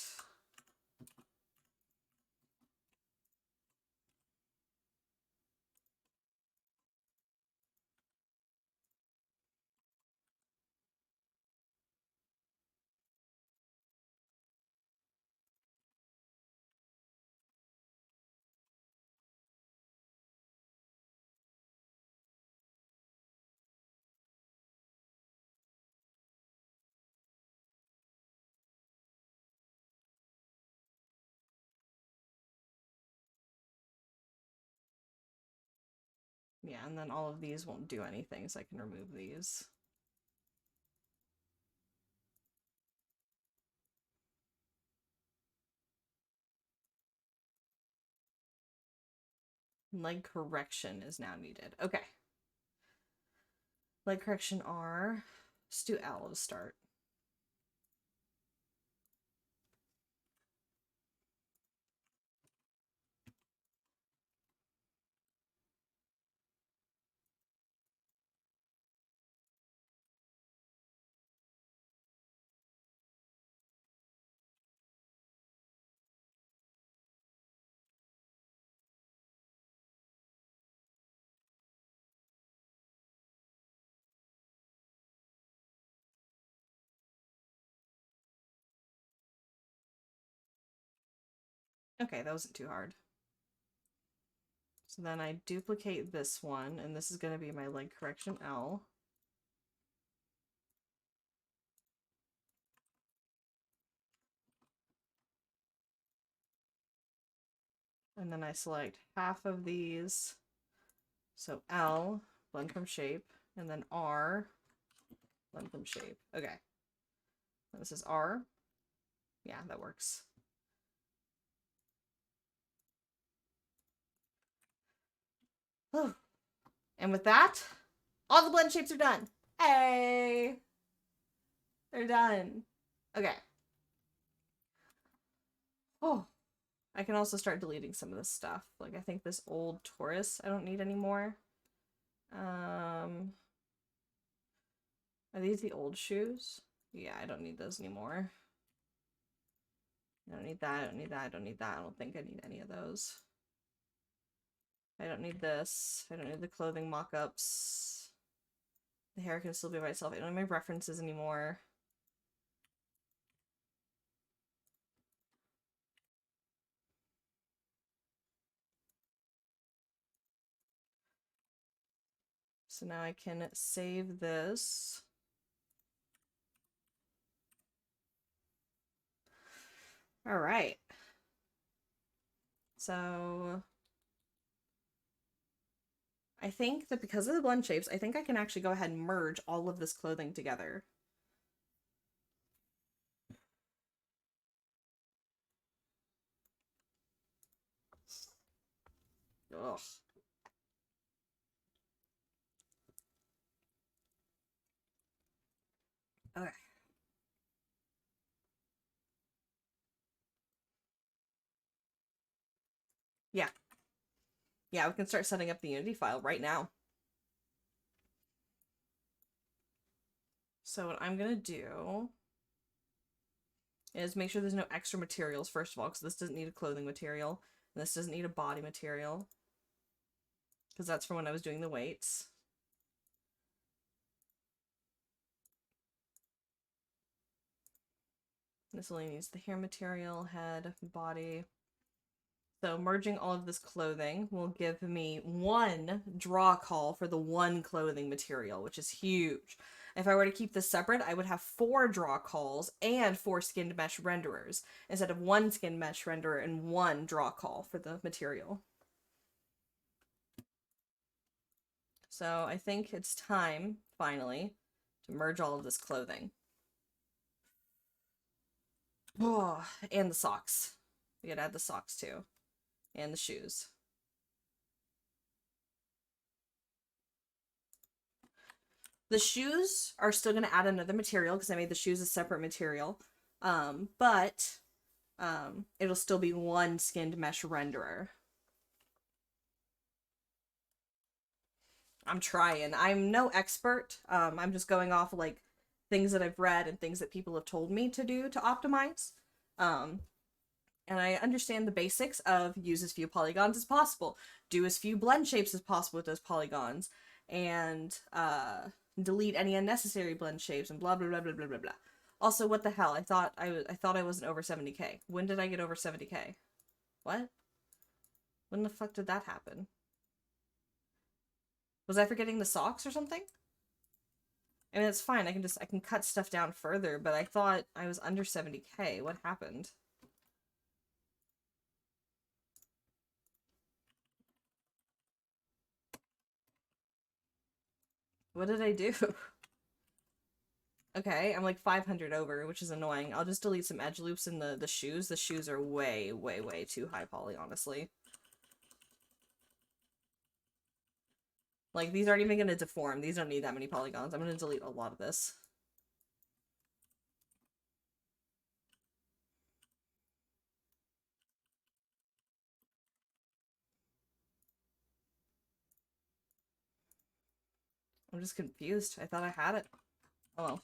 Yeah, and then all of these won't do anything, so I can remove these. Leg correction is now needed. Okay. Leg correction R. Let's do L to start. Okay, that wasn't too hard. So then I duplicate this one, and this is going to be my leg correction L. And then I select half of these. So L, blend from shape, and then R, blend from shape. Okay. This is R. Yeah, that works. Oh. And with that, all the blend shapes are done. Hey! They're done. Okay. Oh. I can also start deleting some of this stuff. Like, I think this old Taurus I don't need anymore. Are these the old shoes? Yeah, I don't need those anymore. I don't need that, I don't need that, I don't need that. I don't think I need any of those. I don't need this. I don't need the clothing mock-ups. The hair can still be by itself. I don't need my references anymore. So now I can save this. All right. So I think that because of the blend shapes, I think I can actually go ahead and merge all of this clothing together. Ugh. Okay. Yeah. Yeah, we can start setting up the Unity file right now. So what I'm gonna do is make sure there's no extra materials, first of all, because this doesn't need a clothing material, and this doesn't need a body material, because that's from when I was doing the weights. This only needs the hair material, head, body. So merging all of this clothing will give me one draw call for the one clothing material, which is huge. If I were to keep this separate, I would have 4 draw calls and 4 skinned mesh renderers instead of 1 skinned mesh renderer and 1 draw call for the material. So I think it's time, finally, to merge all of this clothing. Oh, and the socks. We gotta add the socks too. And the shoes. The shoes are still going to add another material because I made the shoes a separate material. But it'll still be 1 skinned mesh renderer. I'm trying. I'm no expert. I'm just going off like things that I've read and things that people have told me to do to optimize. And I understand the basics of use as few polygons as possible, do as few blend shapes as possible with those polygons, and delete any unnecessary blend shapes, and blah blah blah blah blah blah blah. Also, what the hell? I thought I wasn't over 70k. When did I get over 70k? What? When the fuck did that happen? Was I forgetting the socks or something? I mean, it's fine. I can cut stuff down further, but I thought I was under 70k. What happened? What did I do? Okay, I'm like 500 over, which is annoying. I'll just delete some edge loops in the shoes. The shoes are way, way, way too high poly, honestly. Like, these aren't even going to deform. These don't need that many polygons. I'm going to delete a lot of this. I'm just confused. I thought I had it. Oh well.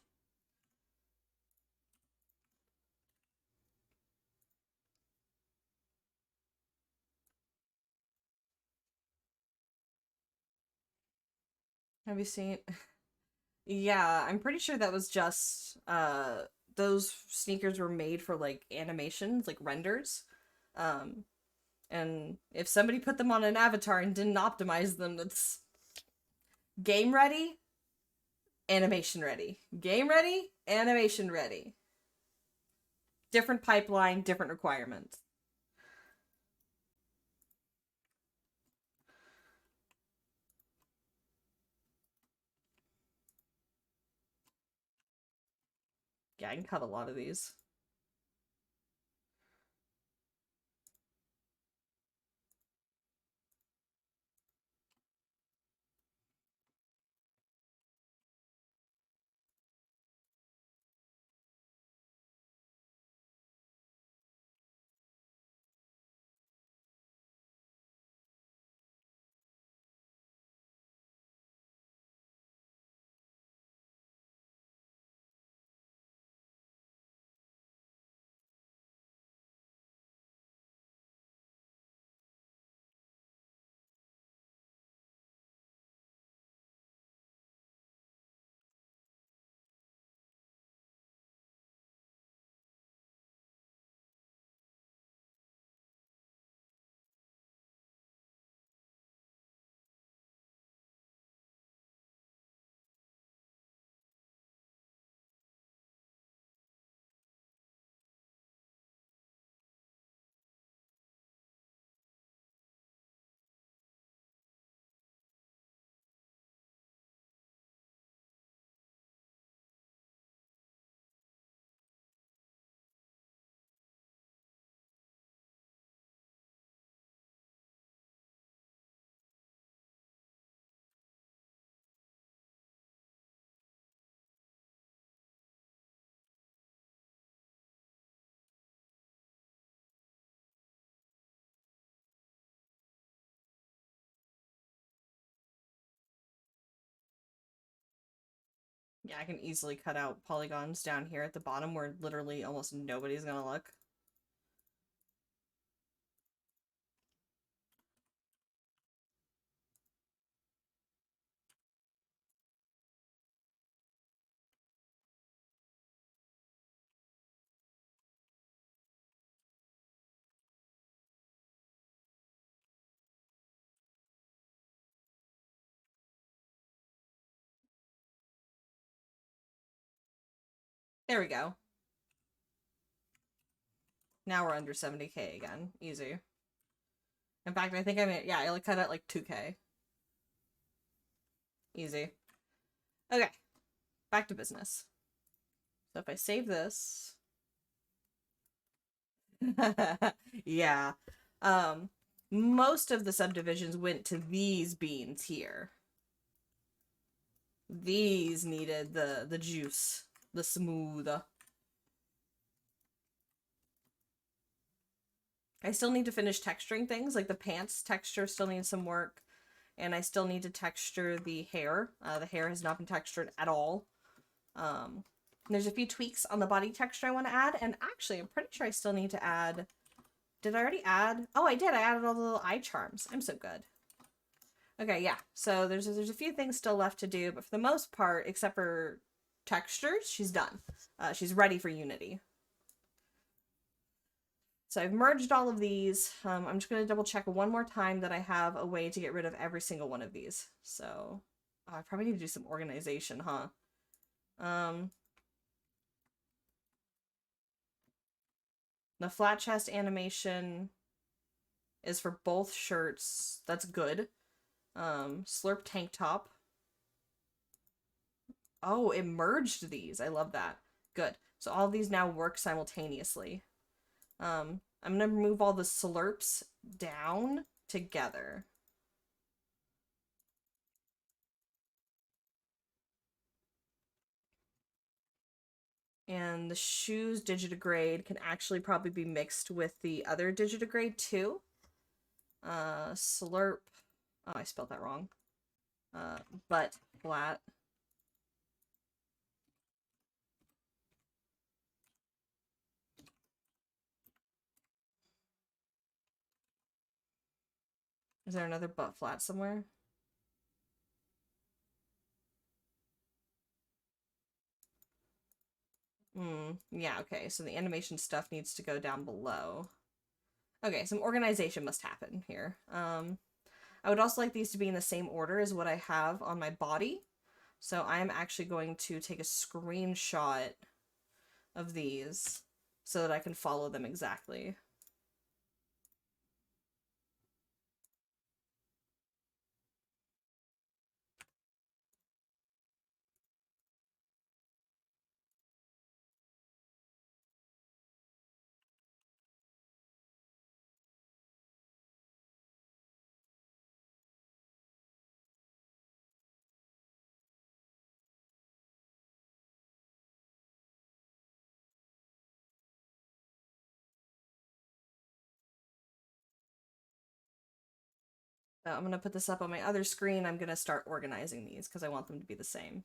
Have you seen? Yeah, I'm pretty sure that was just those sneakers were made for like animations, like renders. Um and if somebody put them on an avatar and didn't optimize them, that's game ready, animation ready. Game ready, animation ready. Different pipeline, different requirements. Yeah, I can cut a lot of these. Yeah, I can easily cut out polygons down here at the bottom where literally almost nobody's gonna look. There we go. Now we're under 70K again. Easy. In fact, I think yeah, I cut out like 2K. Easy. Okay, back to business. So if I save this, yeah, um, most of the subdivisions went to these beans here. These needed the juice, the smooth. I still need to finish texturing things, like the pants texture still needs some work, and I still need to texture the hair. The hair has not been textured at all. There's a few tweaks on the body texture I want to add, and actually, I'm pretty sure I still need to add... Did I already add? Oh, I did. I added all the little eye charms. I'm so good. Okay, yeah. So there's a few things still left to do, but for the most part, except for textures, she's done. She's ready for Unity. So I've merged all of these. I'm just going to double check one more time that I have a way to get rid of every single one of these. So I probably need to do some organization, huh? The flat chest animation is for both shirts. That's good. Slurp tank top. Oh, it merged these. I love that. Good. So all these now work simultaneously. I'm gonna move all the slurps down together. And the shoes digitigrade can actually probably be mixed with the other digitigrade too. Slurp. Oh, I spelled that wrong. Butt flat. Is there another butt flat somewhere? Yeah, okay. So the animation stuff needs to go down below. Okay, some organization must happen here. I would also like these to be in the same order as what I have on my body. So I am actually going to take a screenshot of these so that I can follow them exactly. So I'm going to put this up on my other screen. I'm going to start organizing these because I want them to be the same.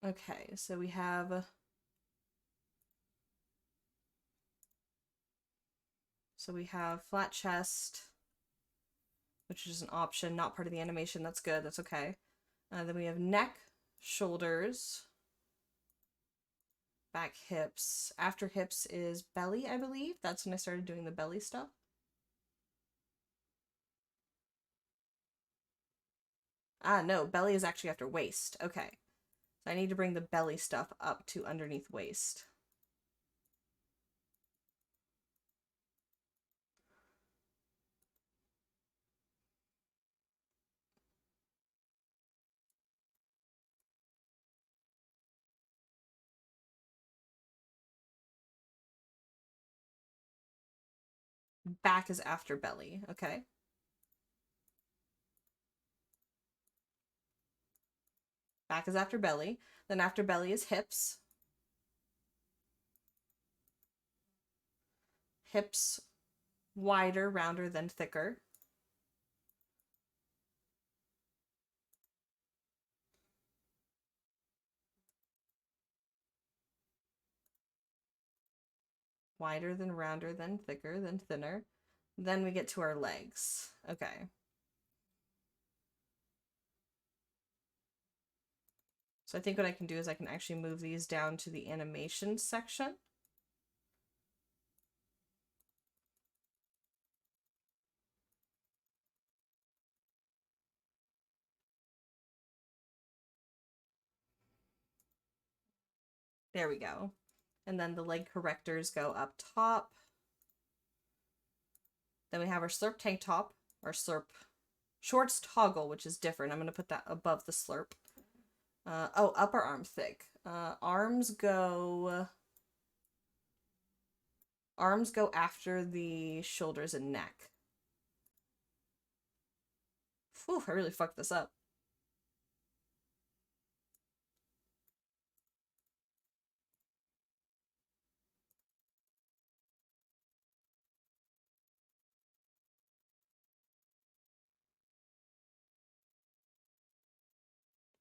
Okay, so we have flat chest, which is an option, not part of the animation. That's good. That's okay. Then we have neck, shoulders, back, hips. After hips is belly, I believe. That's when I started doing the belly stuff. Ah, no, belly is actually after waist. Okay. So I need to bring the belly stuff up to underneath waist. Back is after belly. Okay. Back is after belly. Then after belly is hips. Hips wider, rounder, then thicker. Wider, then rounder, then thicker, then thinner. Then we get to our legs. Okay. So I think what I can do is I can actually move these down to the animation section. There we go. And then the leg correctors go up top. Then we have our slurp tank top, our slurp shorts toggle, which is different. I'm going to put that above the slurp. Oh, upper arm thick. Arms go after the shoulders and neck. Whew, I really fucked this up.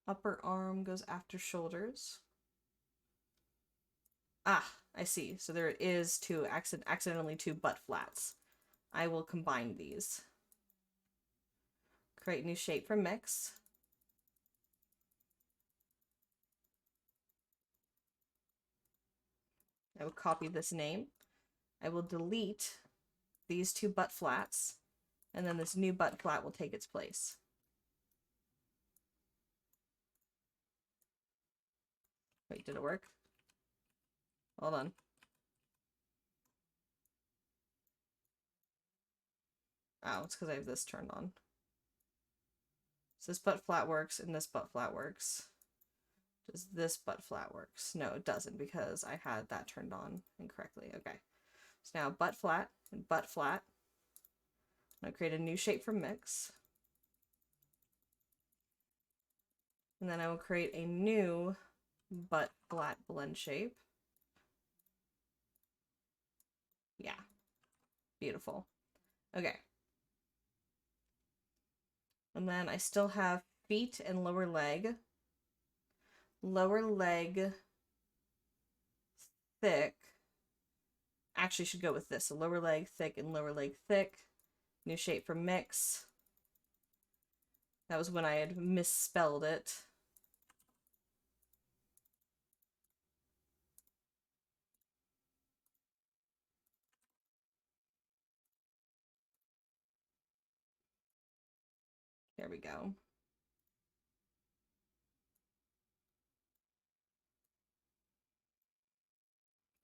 Upper arm goes after shoulders. Ah, I see. So there is accidentally two butt flats. I will combine these. Create new shape from mix. I will copy this name. I will delete these two butt flats, and then this new butt flat will take its place. Wait, did it work? Hold on. Oh, it's because I have this turned on. So this butt flat works and this butt flat works. Does this butt flat works? No, it doesn't because I had that turned on incorrectly. Okay. So now butt flat and butt flat I'm gonna create a new shape from mix. And then I will create a new but flat blend shape. Yeah, beautiful. Okay. And then I still have feet and lower leg. Lower leg thick. Actually should go with this. So lower leg thick and lower leg thick. New shape from mix. That was when I had misspelled it. There we go.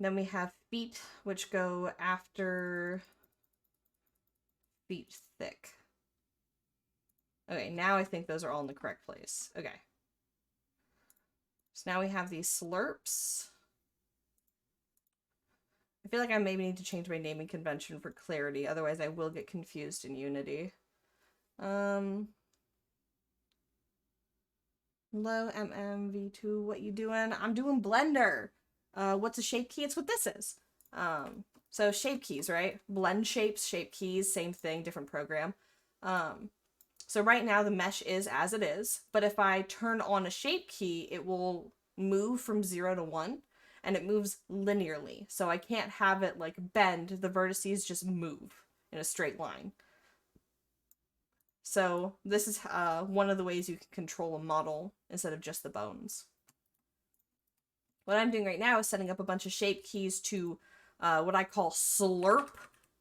Then we have feet, which go after feet thick. Okay, now I think those are all in the correct place. Okay. So now we have these slurps. I feel like I maybe need to change my naming convention for clarity, otherwise I will get confused in Unity. Hello, MMV2, what you doing? I'm doing Blender. What's a shape key? It's what this is. So shape keys, right? Blend shapes, shape keys, same thing, different program. So right now the mesh is as it is, but if I turn on a shape key, it will move from 0 to 1, and it moves linearly. So I can't have it like bend, the vertices just move in a straight line. So this is one of the ways you can control a model instead of just the bones. What I'm doing right now is setting up a bunch of shape keys to what I call slurp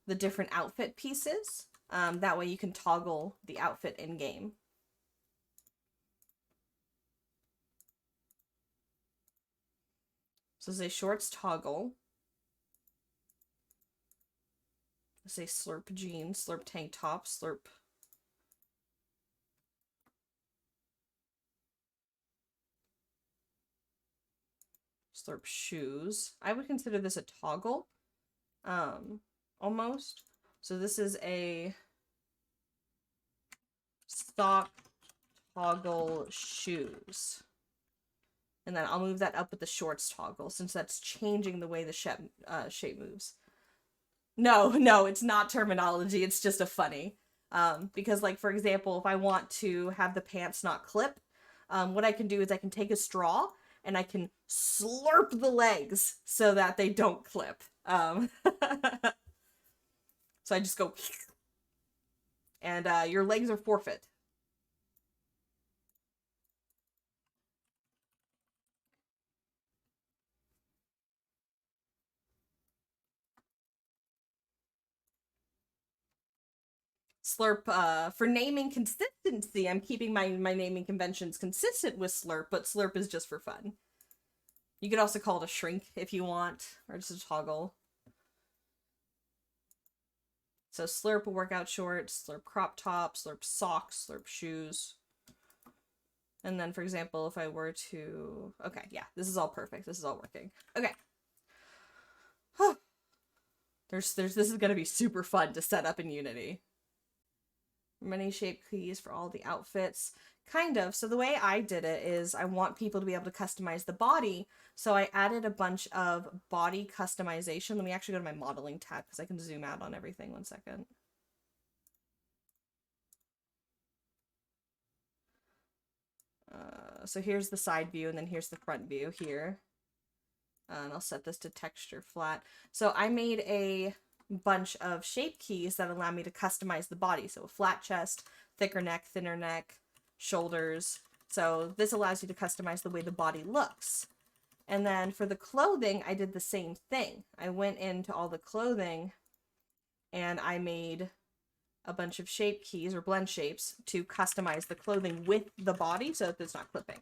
the different outfit pieces. That way you can toggle the outfit in game. So say shorts toggle. Say slurp jeans, slurp tank top, slurp shoes. I would consider this a toggle, almost. So this is a stock toggle shoes. And then I'll move that up with the shorts toggle, since that's changing the way the shape moves. No, it's not terminology. It's just a funny. Because, like, for example, if I want to have the pants not clip, what I can do is I can take a straw and I can slurp the legs so that they don't clip. So I just go, and your legs are forfeit. Slurp, for naming consistency, I'm keeping my naming conventions consistent with slurp, but slurp is just for fun. You could also call it a shrink if you want, or just a toggle. So slurp workout shorts, slurp crop top, slurp socks, slurp shoes. And then, for example, if I were to... Okay, yeah, this is all perfect. This is all working. Okay. This is going to be super fun to set up in Unity. Many shape keys for all the outfits. Kind of. So the way I did it is I want people to be able to customize the body. So I added a bunch of body customization. Let me actually go to my modeling tab because I can zoom out on everything. 1 second. So here's the side view, and then here's the front view here. And I'll set this to texture flat. So I made a bunch of shape keys that allow me to customize the body. So a flat chest, thicker neck, thinner neck, shoulders. So this allows you to customize the way the body looks. And then for the clothing, I did the same thing. I went into all the clothing and I made a bunch of shape keys or blend shapes to customize the clothing with the body so that it's not clipping.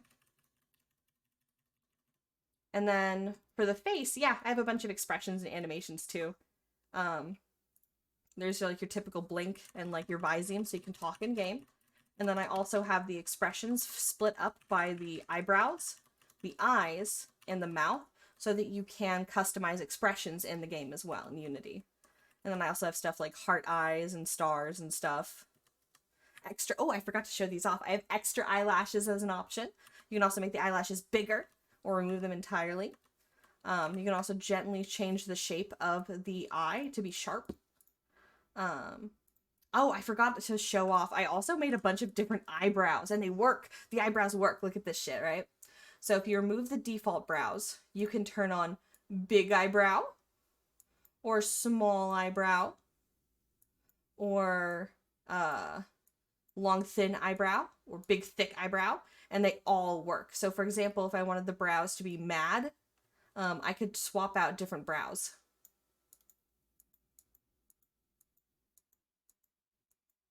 And then for the face, yeah, I have a bunch of expressions and animations too. There's like your typical blink and like your Visine, so you can talk in game. And then I also have the expressions split up by the eyebrows, the eyes, and the mouth, so that you can customize expressions in the game as well in Unity. And then I also have stuff like heart eyes and stars and stuff. Extra, oh, I forgot to show these off. I have extra eyelashes as an option. You can also make the eyelashes bigger or remove them entirely. You can also gently change the shape of the eye to be sharp. Oh, I forgot to show off. I also made a bunch of different eyebrows, and they work. The eyebrows work. Look at this shit, right? So if you remove the default brows, you can turn on big eyebrow, or small eyebrow, or long thin eyebrow, or big thick eyebrow, and they all work. So for example, if I wanted the brows to be mad, I could swap out different brows.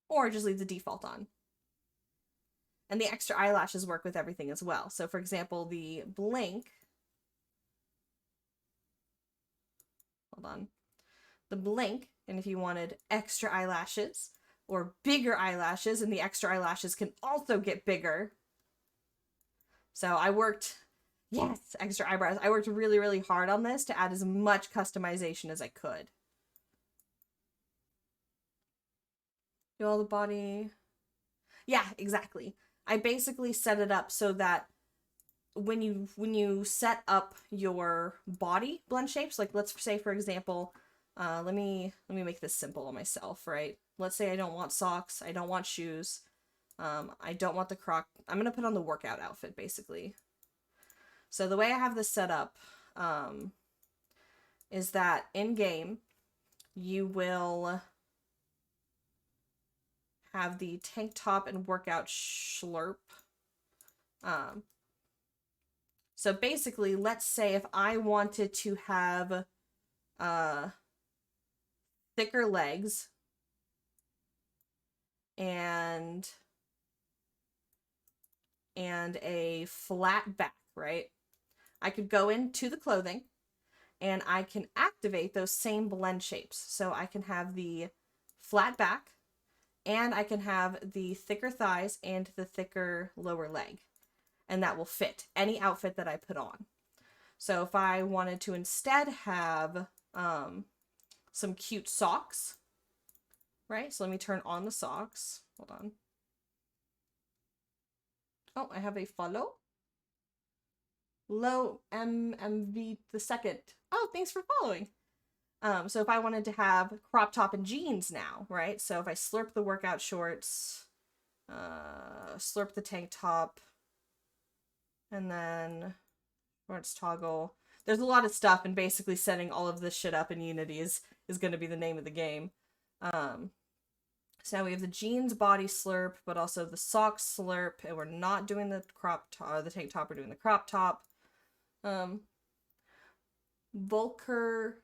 Or just leave the default on. And the extra eyelashes work with everything as well. So for example, the blink, hold on, the blink, and if you wanted extra eyelashes or bigger eyelashes, and the extra eyelashes can also get bigger. So I worked, yes, extra eyebrows. I worked really, really hard on this to add as much customization as I could. Do all the body. Yeah, exactly. I basically set it up so that when you set up your body blend shapes, like let's say for example, let me make this simple on myself, right? Let's say I don't want socks, I don't want shoes, I don't want the croc. I'm gonna put on the workout outfit basically. So the way I have this set up is that in game you will have the tank top and workout slurp. So basically, let's say if I wanted to have thicker legs and a flat back, right? I could go into the clothing and I can activate those same blend shapes. So I can have the flat back and I can have the thicker thighs and the thicker lower leg. And that will fit any outfit that I put on. So if I wanted to instead have some cute socks, right? So let me turn on the socks. Hold on. Oh, I have a follow. Low MMV the second. Oh, thanks for following. So if I wanted to have crop top and jeans now, right? So if I slurp the workout shorts, slurp the tank top, and then shorts toggle. There's a lot of stuff, and basically setting all of this shit up in Unity is going to be the name of the game. So now we have the jeans body slurp, but also the socks slurp, and we're not doing the crop top, the tank top, we're doing the crop top. Volker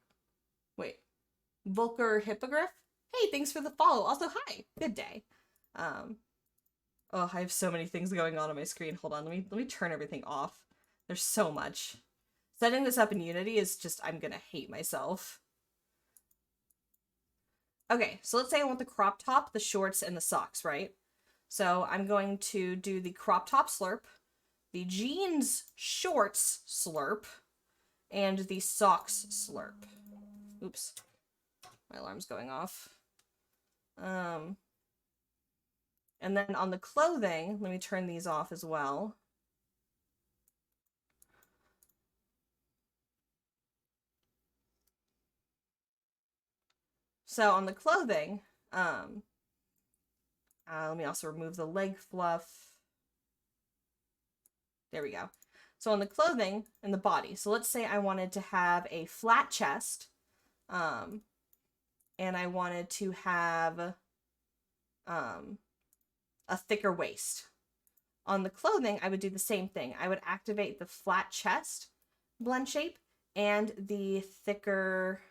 Hippogriff. Hey, thanks for the follow. Also, hi. Good day. Oh, I have so many things going on my screen. Hold on, let me turn everything off. There's so much. Setting this up in Unity is just, I'm gonna hate myself. Okay, so let's say I want the crop top, the shorts, and the socks, right? So I'm going to do the crop top slurp, the jeans shorts slurp, and the socks slurp. Oops. My alarm's going off. And then on the clothing, let me turn these off as well. So on the clothing, let me also remove the leg fluff. There we go. So on the clothing and the body, so let's say I wanted to have a flat chest, and I wanted to have a thicker waist. On the clothing, I would do the same thing. I would activate the flat chest blend shape and the thicker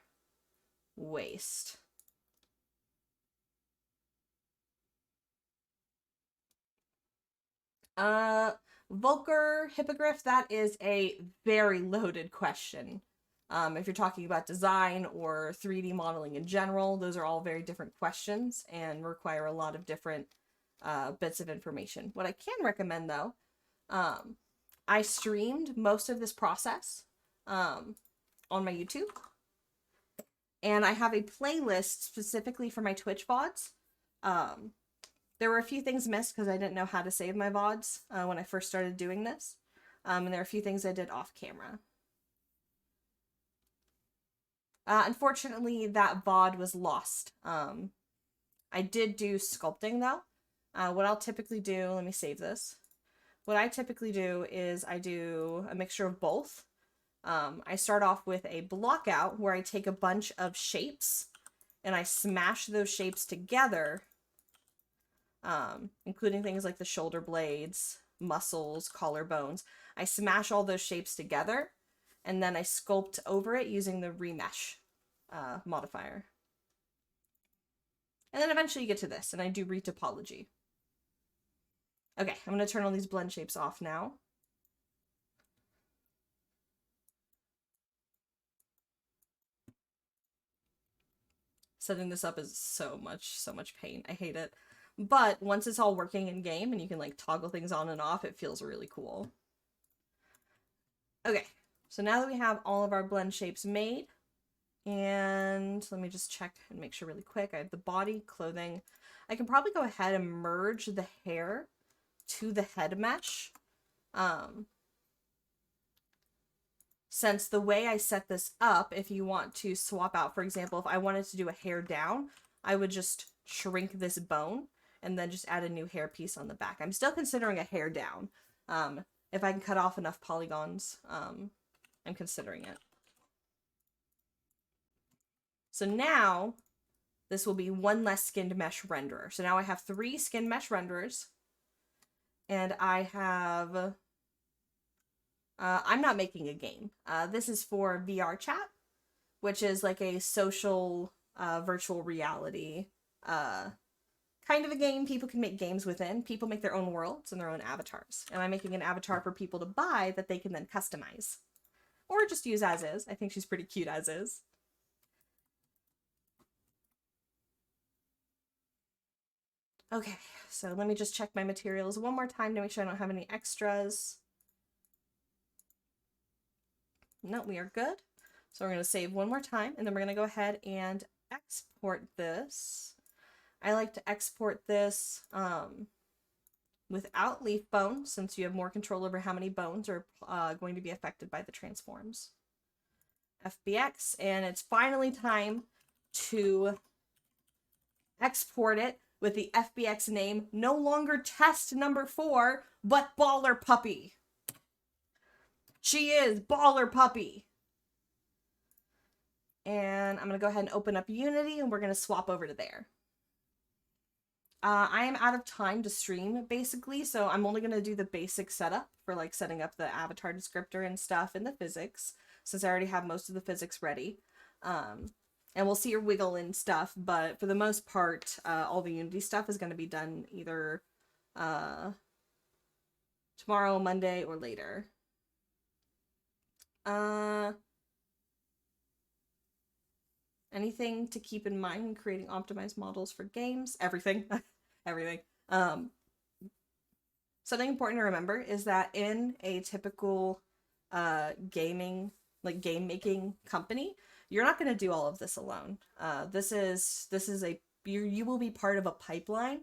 waist. Volker Hippogriff, that is a very loaded question. If you're talking about design or 3D modeling in general, those are all very different questions and require a lot of different bits of information. What I can recommend though, I streamed most of this process on my YouTube. And I have a playlist specifically for my Twitch VODs. Um, there were a few things missed because I didn't know how to save my VODs when I first started doing this. And there are a few things I did off camera. Unfortunately, that VOD was lost. I did do sculpting though. What I'll typically do, let me save this. What I typically do is I do a mixture of both. I start off with a block out where I take a bunch of shapes and I smash those shapes together, including things like the shoulder blades, muscles, collarbones. I smash all those shapes together and then I sculpt over it using the remesh modifier. And then eventually you get to this, and I do retopology. Okay, I'm going to turn all these blend shapes off now. Setting this up is so much pain. I hate it. But once it's all working in game and you can like toggle things on and off, it feels really cool. Okay, so now that we have all of our blend shapes made, and let me just check and make sure really quick. I have the body, clothing. I can probably go ahead and merge the hair to the head mesh. Since the way I set this up, if you want to swap out, for example, if I wanted to do a hair down, I would just shrink this bone and then just add a new hair piece on the back. I'm still considering a hair down. If I can cut off enough polygons, I'm considering it. So now this will be one less skinned mesh renderer. So now I have 3 skinned mesh renderers, and I have I'm not making a game. This is for VRChat, which is like a social virtual reality kind of a game people can make games within. People make their own worlds and their own avatars. And I'm making an avatar for people to buy that they can then customize. Or just use as is. I think she's pretty cute as is. Okay, so let me just check my materials one more time to make sure I don't have any extras. No, we are good. So we're going to save one more time, and then we're going to go ahead and export this. I like to export this without leaf bone, since you have more control over how many bones are going to be affected by the transforms. FBX, and it's finally time to export it with the FBX name, no longer test number 4, but Baller Puppy. She is Baller Puppy. And I'm going to go ahead and open up Unity, and we're going to swap over to there. I am out of time to stream, basically, so I'm only going to do the basic setup for, like, setting up the avatar descriptor and stuff and the physics, since I already have most of the physics ready. And we'll see your wiggle and stuff, but for the most part, all the Unity stuff is going to be done either tomorrow, Monday, or later. Anything to keep in mind when creating optimized models for games? Everything. Everything. Something important to remember is that in a typical gaming, like game making company, you're not going to do all of this alone. This is a you will be part of a pipeline.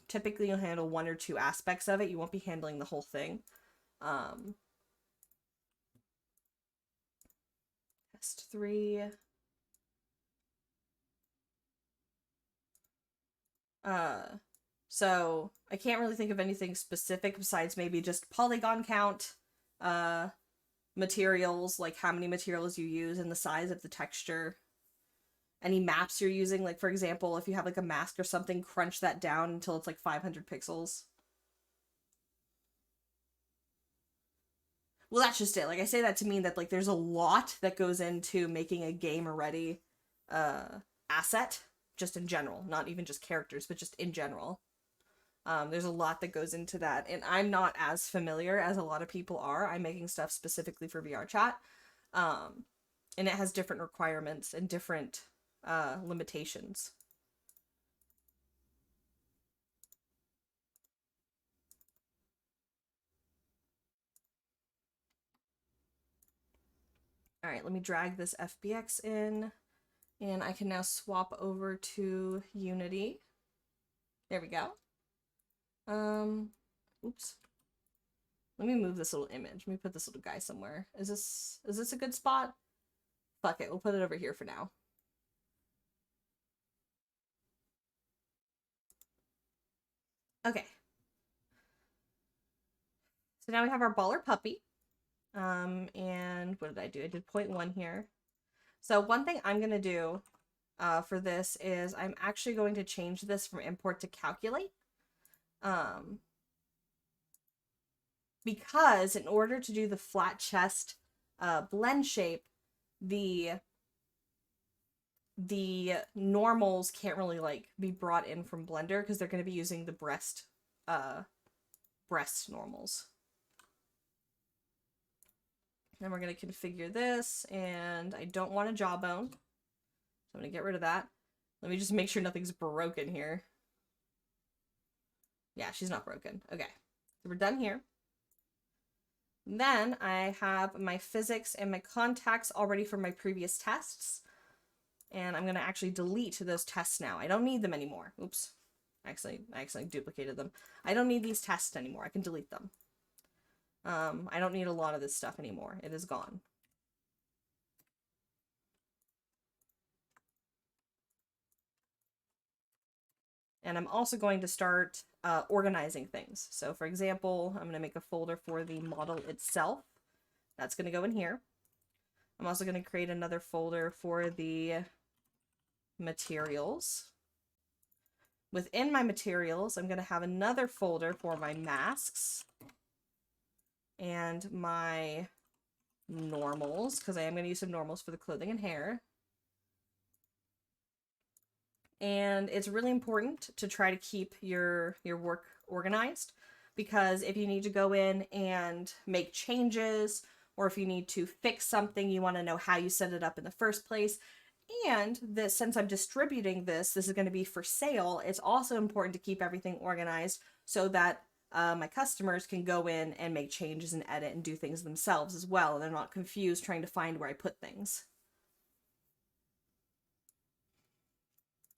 Typically you'll handle 1 or 2 aspects of it. You won't be handling the whole thing. Test 3. So I can't really think of anything specific besides maybe just polygon count, materials, like how many materials you use and the size of the texture, any maps you're using. Like, for example, if you have like a mask or something, crunch that down until it's like 500 pixels. Well, that's just it. Like, I say that to mean that like there's a lot that goes into making a gamer ready asset, just in general, not even just characters, but just in general. There's a lot that goes into that, and I'm not as familiar as a lot of people are. I'm making stuff specifically for VRChat, and it has different requirements and different limitations. All right, let me drag this FBX in, And I can now swap over to Unity. There we go. Oops. Let me move this little image. Let me put this little guy somewhere. Is this a good spot? Fuck it, we'll put it over here for now. Okay. So now we have our baller puppy. And what did I do? I did 0.1 here. So one thing I'm gonna do for this is I'm actually going to change this from import to calculate. Because in order to do the flat chest blend shape, the normals can't really like be brought in from Blender because they're going to be using the breast normals. Then we're going to configure this, and I don't want a jawbone, so I'm going to get rid of that. Let me just make sure nothing's broken here. Yeah, she's not broken. Okay, so we're done here. Then I have my physics and my contacts already from my previous tests. And I'm going to actually delete those tests now. I don't need them anymore. Oops. I accidentally duplicated them. I don't need these tests anymore. I can delete them. I don't need a lot of this stuff anymore. It is gone. And I'm also going to start organizing things. So for example, I'm going to make a folder for the model itself. That's going to go in here. I'm also going to create another folder for the materials. Within my materials, I'm going to have another folder for my masks and my normals, because I am going to use some normals for the clothing and hair. And it's really important to try to keep your work organized, because if you need to go in and make changes, or if you need to fix something, you want to know how you set it up in the first place. And this, since I'm distributing this is going to be for sale, it's also important to keep everything organized so that my customers can go in and make changes and edit and do things themselves as well. And they're not confused trying to find where I put things.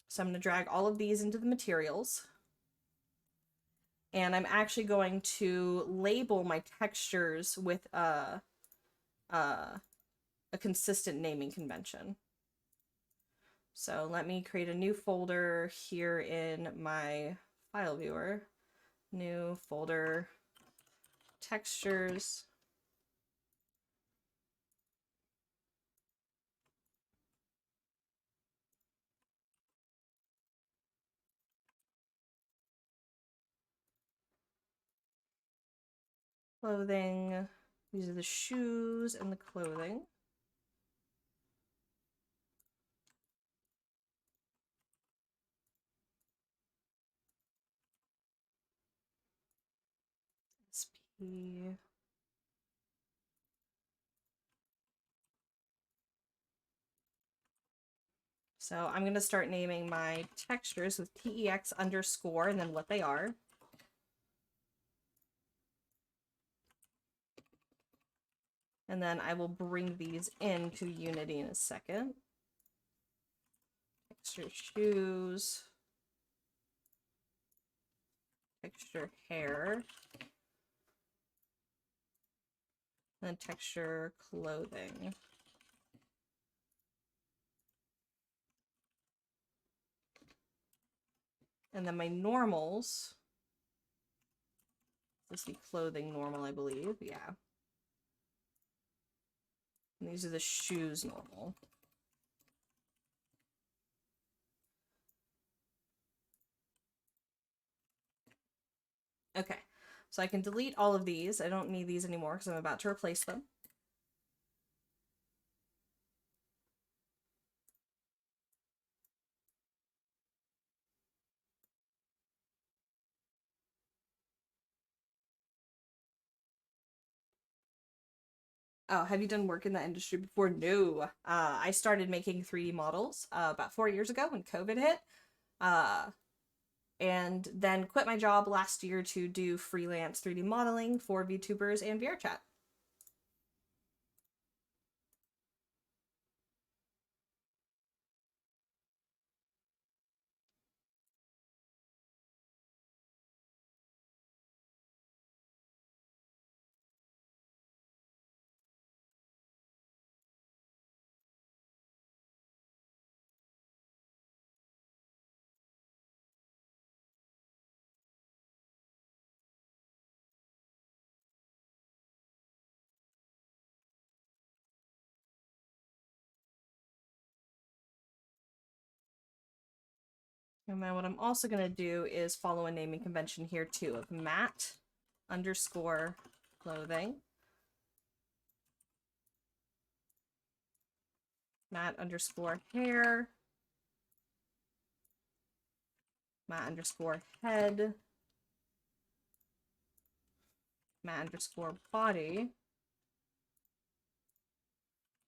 So I'm going to drag all of these into the materials. And I'm actually going to label my textures with a consistent naming convention. So let me create a new folder here in my file viewer. New folder, textures. Clothing. These are the shoes and the clothing. SP. So I'm going to start naming my textures with TEX underscore and then what they are. And then I will bring these into Unity in a second. Texture shoes. Texture hair. And then texture clothing. And then my normals. This is the clothing normal, I believe. Yeah. And these are the shoes normal. Okay, so I can delete all of these. I don't need these anymore because I'm about to replace them. Oh, have you done work in that industry before? No. I started making 3D models about 4 years ago when COVID hit. And then quit my job last year to do freelance 3D modeling for VTubers and VRChat. And then what I'm also going to do is follow a naming convention here too of Matt underscore clothing. Matt underscore hair. Matt underscore head. Matt underscore body.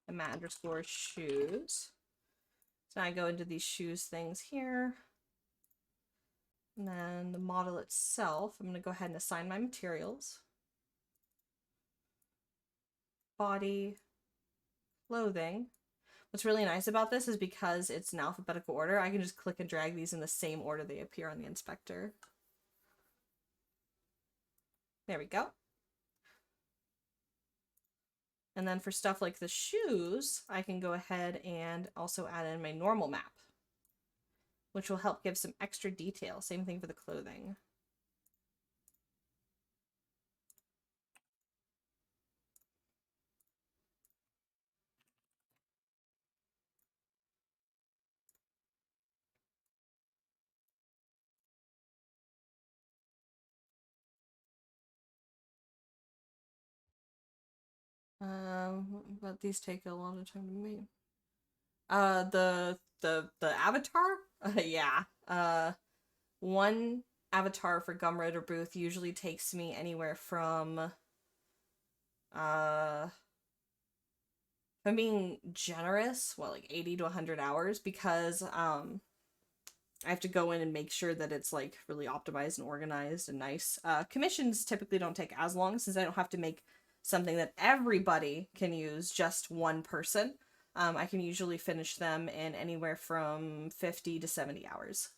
And Matt underscore shoes. So now I go into these shoes things here. And then the model itself, I'm going to go ahead and assign my materials. Body, clothing. What's really nice about this is because it's in alphabetical order, I can just click and drag these in the same order they appear on the inspector. There we go. And then for stuff like the shoes, I can go ahead and also add in my normal map, which will help give some extra detail. Same thing for the clothing. But these take a lot of time to make. The avatar? Yeah. One avatar for Gumroad or Booth usually takes me anywhere from if I'm being generous, well, like 80 to 100 hours, because I have to go in and make sure that it's like really optimized and organized and nice. Commissions typically don't take as long since I don't have to make something that everybody can use, just one person. I can usually finish them in anywhere from 50 to 70 hours.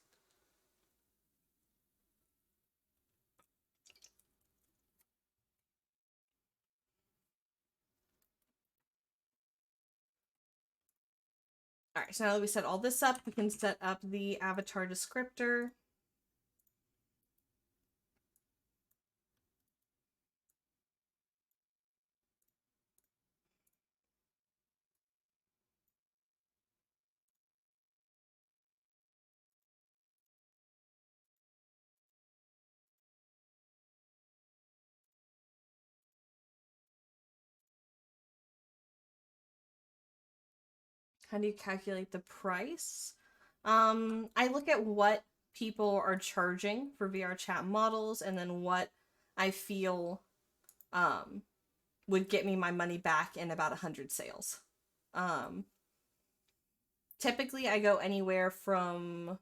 All right, so now that we set all this up, we can set up the avatar descriptor. How do you calculate the price? I look at what people are charging for VRChat models and then what I feel would get me my money back in about 100 sales. Typically, I go anywhere from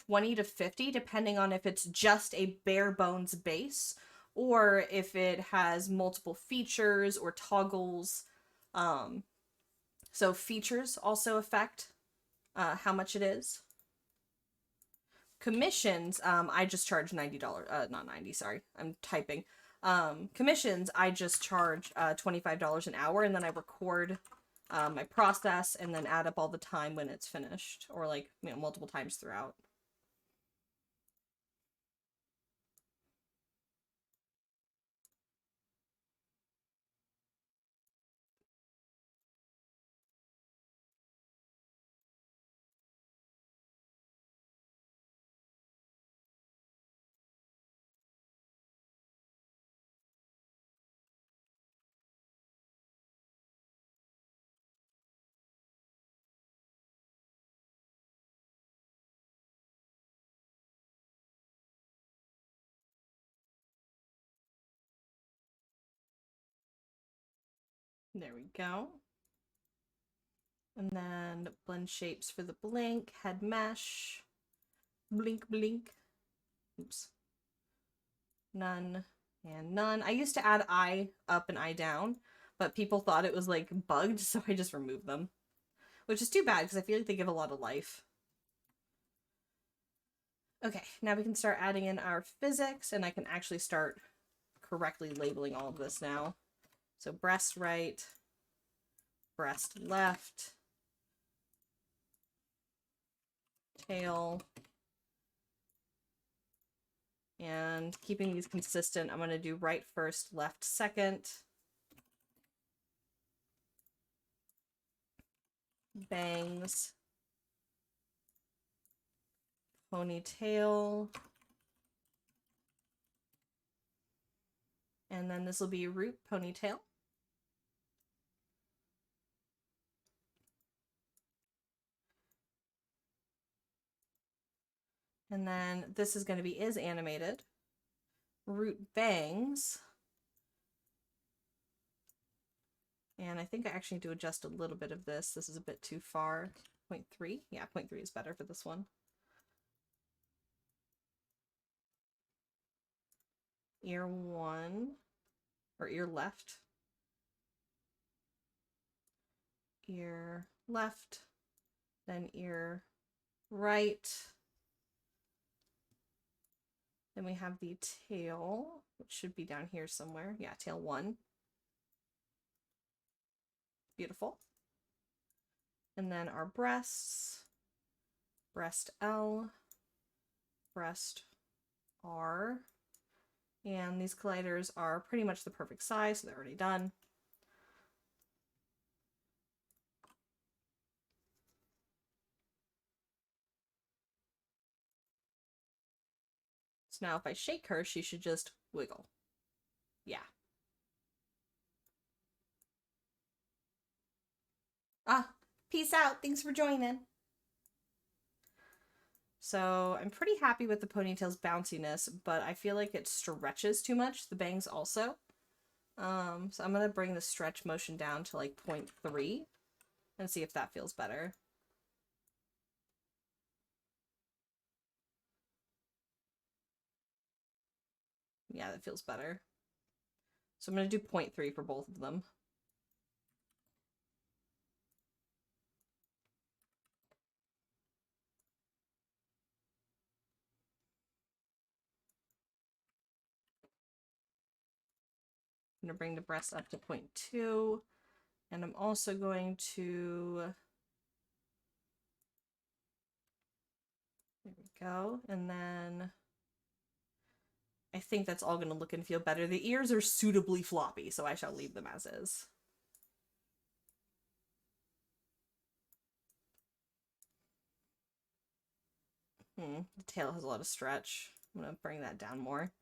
20 to 50, depending on if it's just a bare bones base or if it has multiple features or toggles. So features also affect how much it is. Commissions, I just charge $90. Not 90, sorry. I'm typing. Commissions, I just charge $25 an hour, and then I record my process and then add up all the time when it's finished, or like, you know, multiple times throughout. There we go. And then blend shapes for the blink, head mesh, blink, blink. Oops. None and none. I used to add eye up and eye down, but people thought it was like bugged, so I just removed them. Which is too bad because I feel like they give a lot of life. Okay, now we can start adding in our physics, and I can actually start correctly labeling all of this now. So breast right, breast left, tail, and keeping these consistent, I'm going to do right first, left second, bangs, ponytail. And then this will be root ponytail. And then this is going to be is animated. Root bangs. And I think I actually need to adjust a little bit of this. This is a bit too far. 0.3? Yeah, 0.3 is better for this one. Ear 1, or ear left. Ear left, then ear right. Then we have the tail, which should be down here somewhere. Yeah, tail 1. Beautiful. And then our breasts, breast L, breast R. And these colliders are pretty much the perfect size, so they're already done. So now if I shake her, she should just wiggle. Yeah. Ah, peace out. Thanks for joining. So I'm pretty happy with the ponytail's bounciness, but I feel like it stretches too much. The bangs also. So I'm going to bring the stretch motion down to like 0.3 and see if that feels better. Yeah, that feels better. So I'm going to do 0.3 for both of them. I'm going to bring the breast up to 0.2. And I'm also going to... There we go. And then... I think that's all going to look and feel better. The ears are suitably floppy, so I shall leave them as is. The tail has a lot of stretch. I'm going to bring that down more.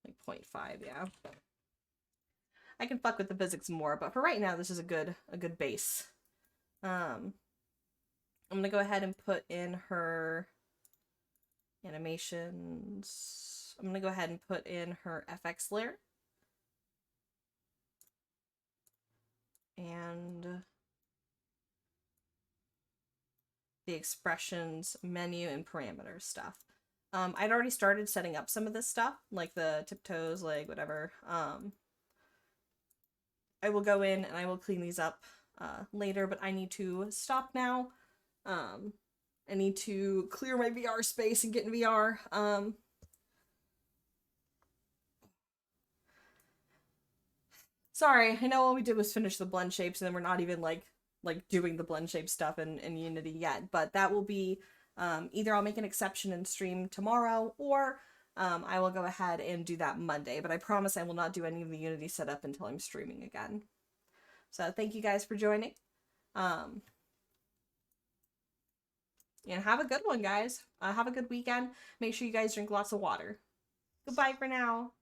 Like 0.5, yeah. I can fuck with the physics more, but for right now, this is a good base. I'm going to go ahead and put in her animations. I'm going to go ahead and put in her FX layer. And the expressions menu and parameter stuff. I'd already started setting up some of this stuff, like the tiptoes, like whatever. I will go in and I will clean these up later, but I need to stop now. I need to clear my VR space and get in VR. Sorry, I know all we did was finish the blend shapes, and then we're not even like doing the blend shape stuff in Unity yet, but that will be either I'll make an exception and stream tomorrow, or I will go ahead and do that Monday, but I promise I will not do any of the Unity setup until I'm streaming again. So thank you guys for joining. And have a good one, guys. Have a good weekend. Make sure you guys drink lots of water. Goodbye for now.